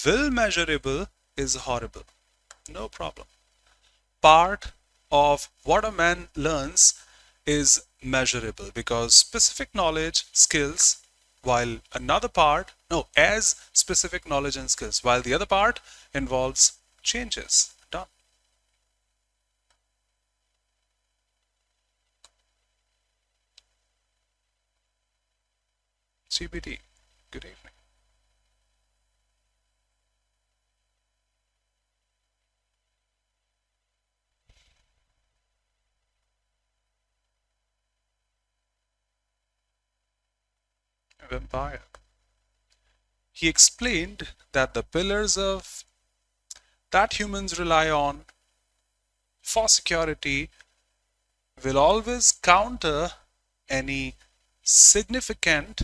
Will measurable is horrible. No problem. Part of what a man learns is measurable because specific knowledge, skills, while another part, no, as specific knowledge and skills, while the other part involves changes. Done. CBD, good evening. Vampire. He explained that the pillars of that humans rely on for security will always counter any significant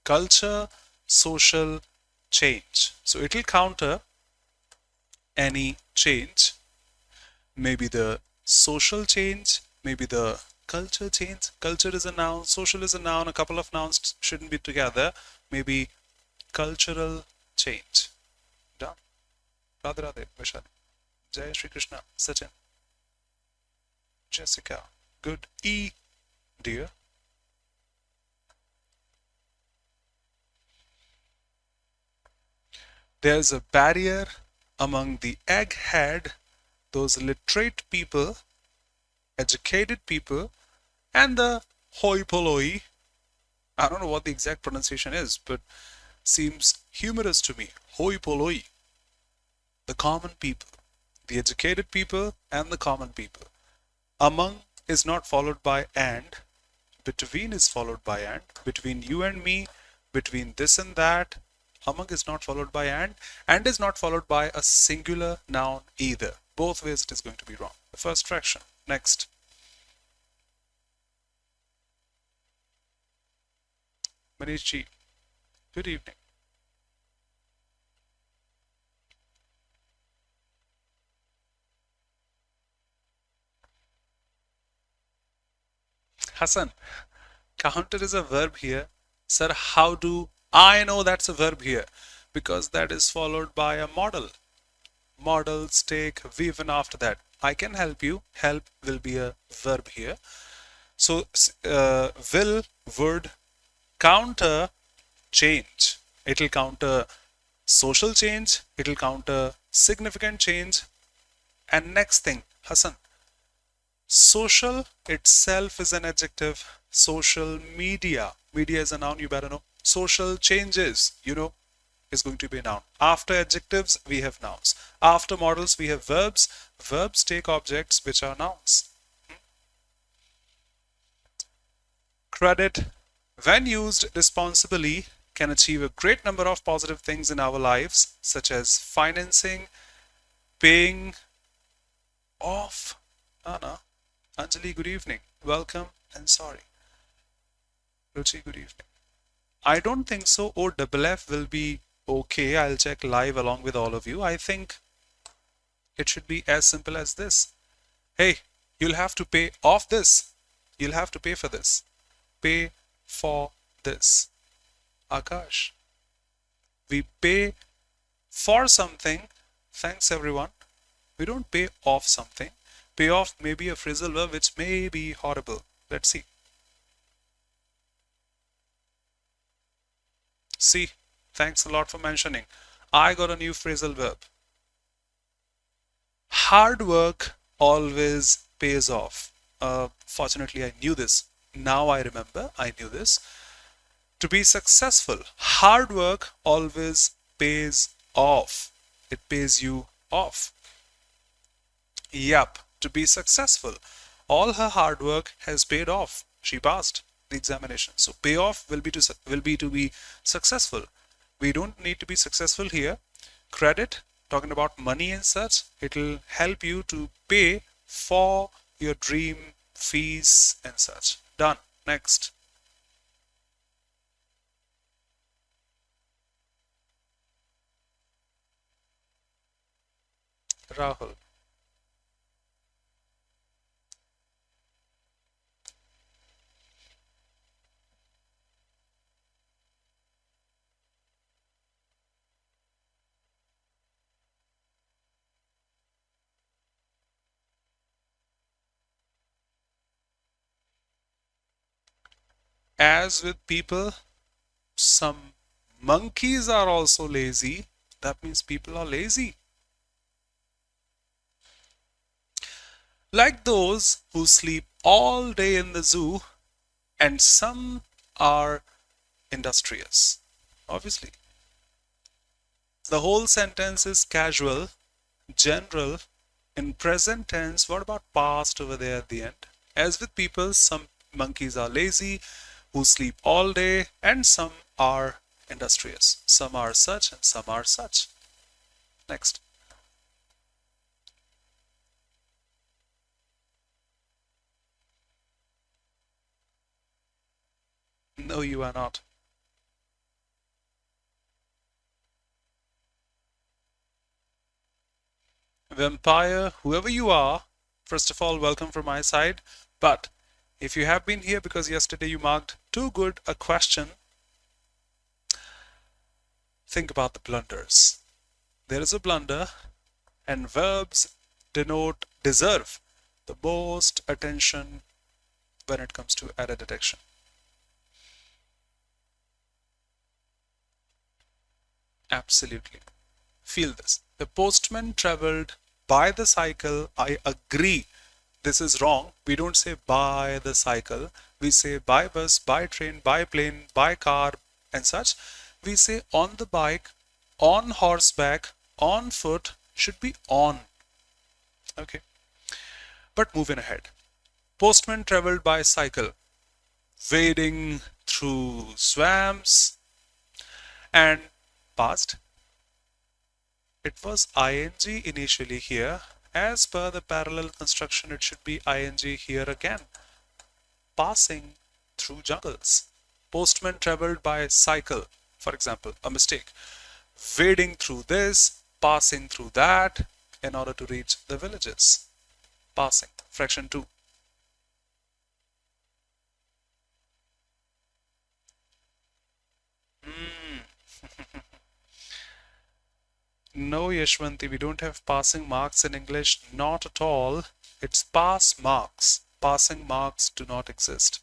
culture, social change. So it will counter any change, maybe the social change, maybe the culture change. Culture is a noun, social is a noun, a couple of nouns shouldn't be together. Maybe cultural change. Done. Radhe Radhe, Vishal. Jai Shri Krishna, Sachin. Jessica. Good E, dear. There's a barrier among the egghead, those literate people, educated people, and the hoi polloi. I don't know what the exact pronunciation is, but seems humorous to me. Hoi polloi. The common people, the educated people, and the common people. Among is not followed by and. Between is followed by and. Between you and me, between this and that. Among is not followed by and is not followed by a singular noun either. Both ways it is going to be wrong. The first fraction. Next. Manish ji, good evening. Hassan, counter is a verb here. Sir, how do I know that's a verb here? Because that is followed by a model. models, take, weave in after that. I can help you. Help will be a verb here. So will, would, counter change. It'll counter social change. It'll counter significant change. And next thing, Hassan, social itself is an adjective. Social media. Media is a noun, you better know. Social changes, you know, is going to be a noun. After adjectives, we have nouns. After models, we have verbs. Verbs take objects which are nouns. Credit, when used responsibly, can achieve a great number of positive things in our lives, such as financing, paying off. Anna, Anjali, good evening. Welcome and sorry. Ruchi, good evening. I don't think so. OFF will be okay. I'll check live along with all of you. I think it should be as simple as this. Hey, you'll have to pay off this. You'll have to pay for this. Pay for this. Akash. We pay for something. Thanks everyone. We don't pay off something. Pay off may be a phrasal verb which may be horrible. Let's see. See, thanks a lot for mentioning. I got a new phrasal verb. Hard work always pays off. Fortunately, I knew this. Now I remember, I knew this. To be successful, hard work always pays off. It pays you off. Yup, to be successful. All her hard work has paid off. She passed the examination. So payoff will be to be successful. We don't need to be successful here. Credit, talking about money and such, it'll help you to pay for your dream fees and such. Done. Next. Rahul. As with people, some monkeys are also lazy. That means people are lazy. Like those who sleep all day in the zoo, and some are industrious. Obviously. The whole sentence is casual, general, in present tense. What about past over there at the end? As with people, some monkeys are lazy, who sleep all day, and some are industrious. Some are such and some are such. Next. No, you are not. Vampire, whoever you are, first of all, welcome from my side. But if you have been here because yesterday you marked too good a question, think about the blunders. There is a blunder, and verbs deserve the most attention when it comes to error detection. Absolutely. Feel this. The postman traveled by the cycle. I agree. This is wrong. We don't say by the cycle. We say by bus, by train, by plane, by car, and such. We say on the bike, on horseback, on foot, should be on. Okay. But moving ahead. Postman traveled by cycle, wading through swamps, and past. It was ing initially here. As per the parallel construction, it should be ing here again. Passing through jungles. Postman traveled by cycle, for example, a mistake. Wading through this, passing through that in order to reach the villages. Passing. Fraction 2. No, Yashwanti, we don't have passing marks in English. Not at all. It's pass marks. Passing marks do not exist.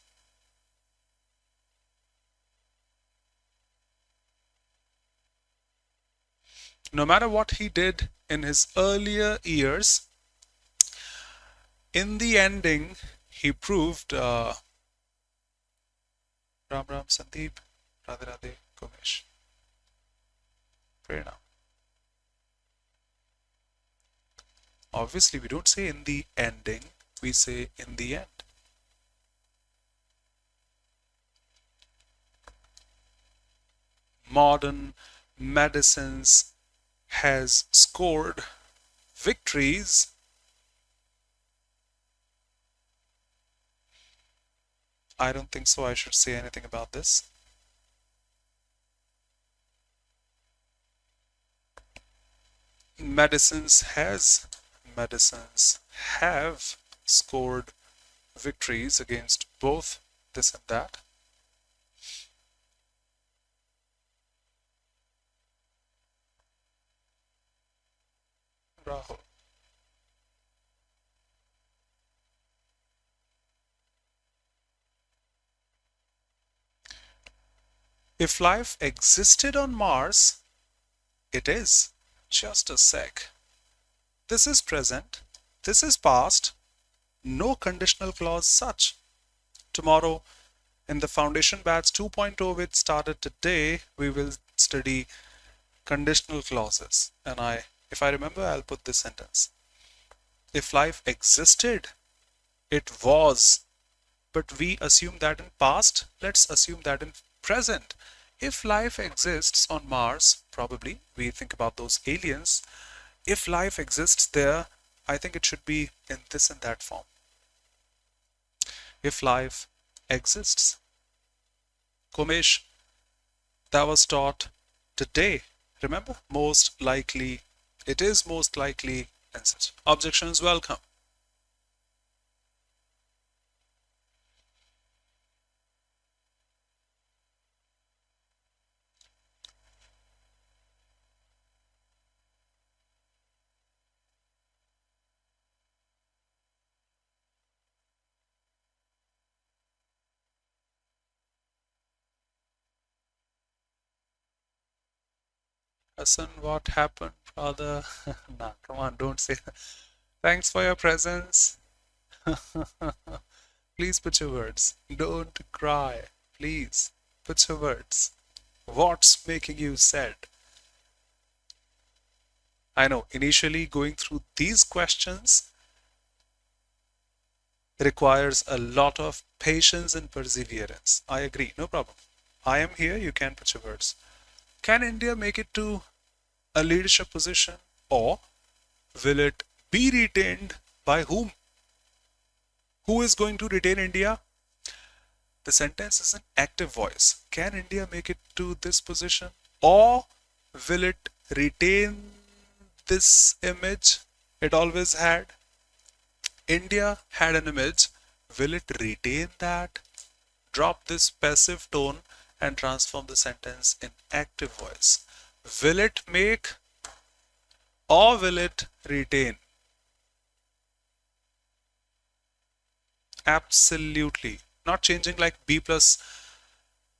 No matter what he did in his earlier years, in the ending, he proved Ram Ram Sandeep, Radhe Radhe Kumesh. Prerna. Obviously, we don't say in the ending, we say in the end. Modern medicines has scored victories. I don't think so I should say anything about this. Medicines have scored victories against both this and that. Rahul. If life existed on Mars, it is. Just a sec. This is present. This is past. No conditional clause such. Tomorrow, in the Foundation Batch 2.0, which started today, we will study conditional clauses. And if I remember, I'll put this sentence. If life existed, it was. But we assume that in past. Let's assume that in present. If life exists on Mars, probably we think about those aliens. If life exists there, I think it should be in this and that form. If life exists. Kumesh, that was taught today. Remember, most likely, it is most likely, and such. Objections welcome. Hassan, what happened, brother? Nah, come on, don't say that. Thanks for your presence. Please put your words. Don't cry. Please put your words. What's making you sad? I know, initially going through these questions requires a lot of patience and perseverance. I agree, no problem. I am here, you can put your words. Can India make it to a leadership position, or will it be retained by whom? Who is going to retain India? The sentence is an active voice. Can India make it to this position, or will it retain this image it always had? India had an image. Will it retain that? Drop this passive tone and transform the sentence in active voice. Will it make, or will it retain? Absolutely. Not changing like be plus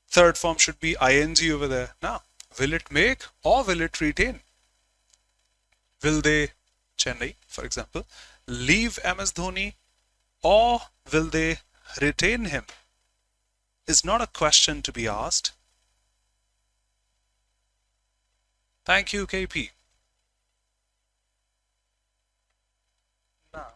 third form should be ing over there. Now, will it make or will it retain? Will they, Chennai, for example, leave MS Dhoni, or will they retain him? Is not a question to be asked. Thank you, KP. Now,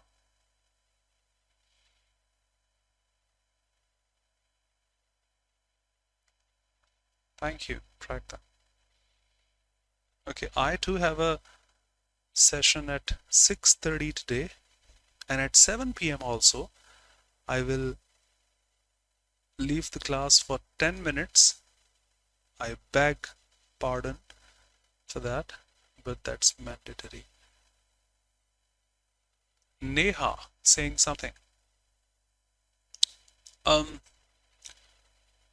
thank you, Pragta. Okay, I too have a session at 6:30 today, and at 7 p.m. also. I will leave the class for 10 minutes. I beg pardon for that, but that's mandatory. Neha saying something.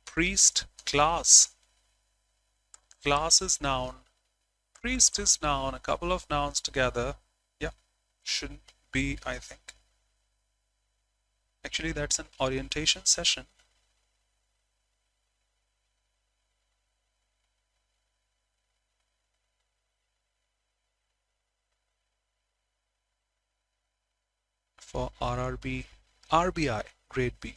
Priest class. Class is noun. Priest is noun, a couple of nouns together. Yeah, shouldn't be, I think. Actually, that's an orientation session. For RRB, RBI, grade B.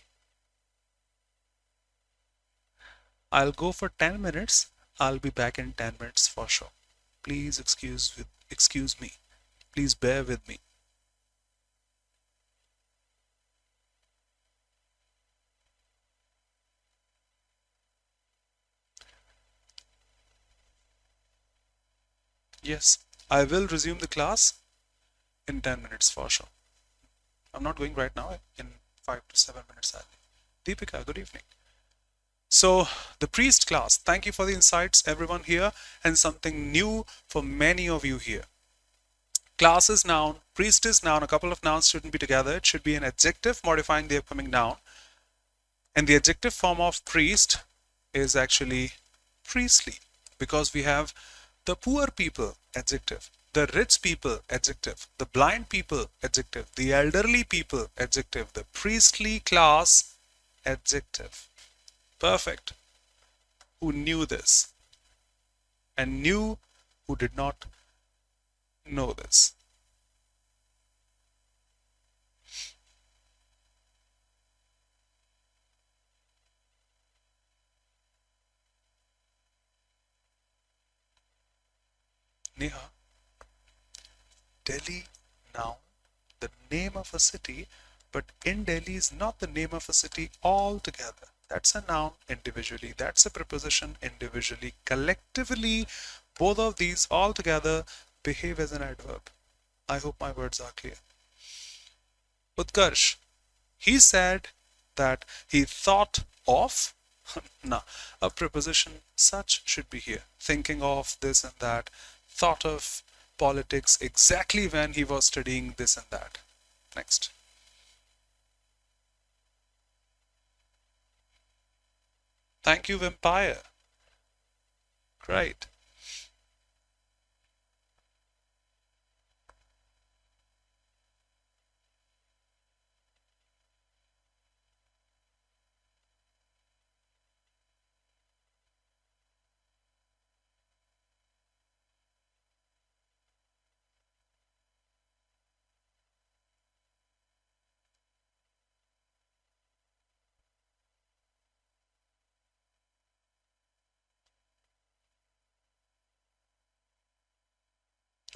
I'll go for 10 minutes. I'll be back in 10 minutes for sure. Please excuse me. Please bear with me. Yes, I will resume the class in 10 minutes for sure. I'm not going right now. In 5 to 7 minutes. Deepika, good evening. So, the priest class, thank you for the insights, everyone here, and something new for many of you here. Class is noun, priest is noun, a couple of nouns shouldn't be together. It should be an adjective modifying the upcoming noun. And the adjective form of priest is actually priestly, because we have the poor people, adjective, the rich people, adjective, the blind people, adjective, the elderly people, adjective, the priestly class, adjective. Perfect. Who knew this? And knew who did not know this? Neha, Delhi, noun, the name of a city, but in Delhi is not the name of a city altogether. That's a noun individually. That's a preposition individually. Collectively, both of these altogether behave as an adverb. I hope my words are clear. Utkarsh, he said that he thought of, no, a preposition such should be here. Thinking of this and that, thought of politics exactly when he was studying this and that. Next. Thank you, Vampire. Great.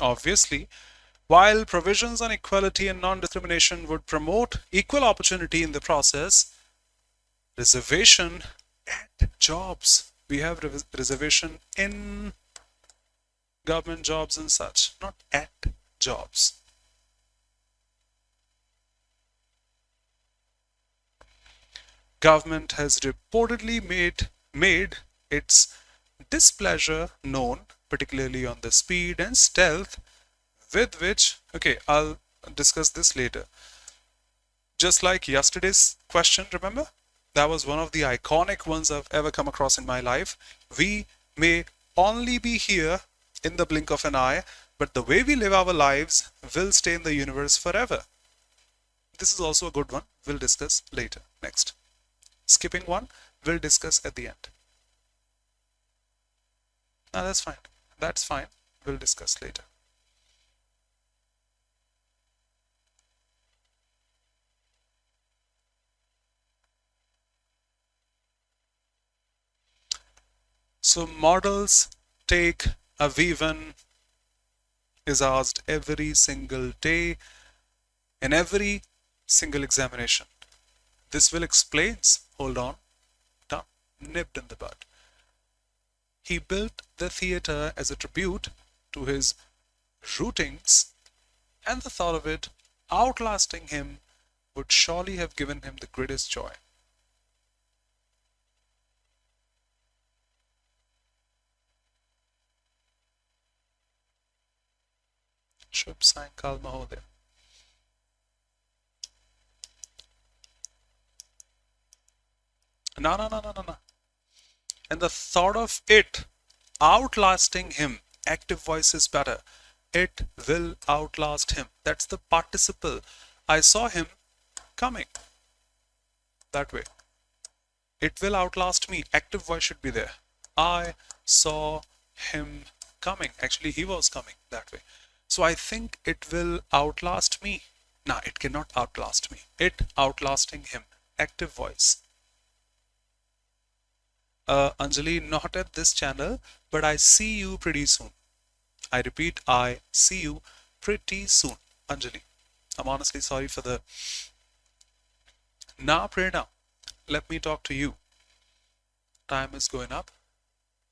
Obviously, while provisions on equality and non-discrimination would promote equal opportunity in the process, reservation at jobs. We have reservation in government jobs and such, not at jobs. Government has reportedly made its displeasure known, particularly on the speed and stealth with which, okay, I'll discuss this later. Just like yesterday's question, remember? That was one of the iconic ones I've ever come across in my life. We may only be here in the blink of an eye, but the way we live our lives will stay in the universe forever. This is also a good one. We'll discuss later. Next. Skipping one, we'll discuss at the end. No, that's fine. That's fine. We'll discuss later. So models take a V1 is asked every single day in every single examination. This will explains, hold on, done, nipped in the bud. He built the theater as a tribute to his rootings, and the thought of it outlasting him would surely have given him the greatest joy. Shubh Sankal Mahoday. No. And the thought of it outlasting him. Active voice is better. It will outlast him. That's the participle. I saw him coming. That way. It will outlast me. Active voice should be there. I saw him coming. Actually, he was coming that way. So I think it will outlast me. Nah, it cannot outlast me. It outlasting him. Active voice. Anjali, not at this channel, but I see you pretty soon. I repeat, I see you pretty soon. Anjali, I'm honestly sorry for the... Now, Prerna, let me talk to you. Time is going up.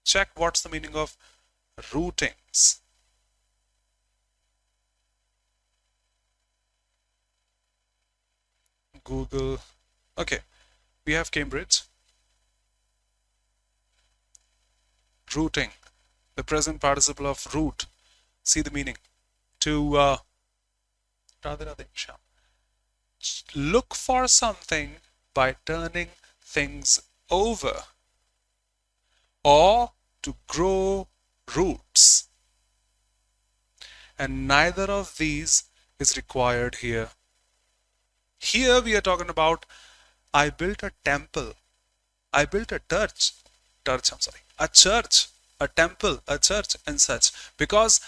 Check what's the meaning of rootings. Google. Okay, we have Cambridge. Rooting, the present participle of root. See the meaning. To Radhe Radhe Shyam. Look for something by turning things over, or to grow roots. And neither of these is required here. Here we are talking about I built a temple. I built a a church, a temple, a church and such, because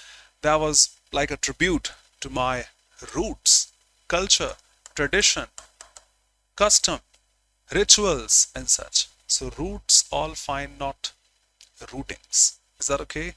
that was like a tribute to my roots, culture, tradition, custom, rituals and such. So roots all fine, not rootings. Is that okay?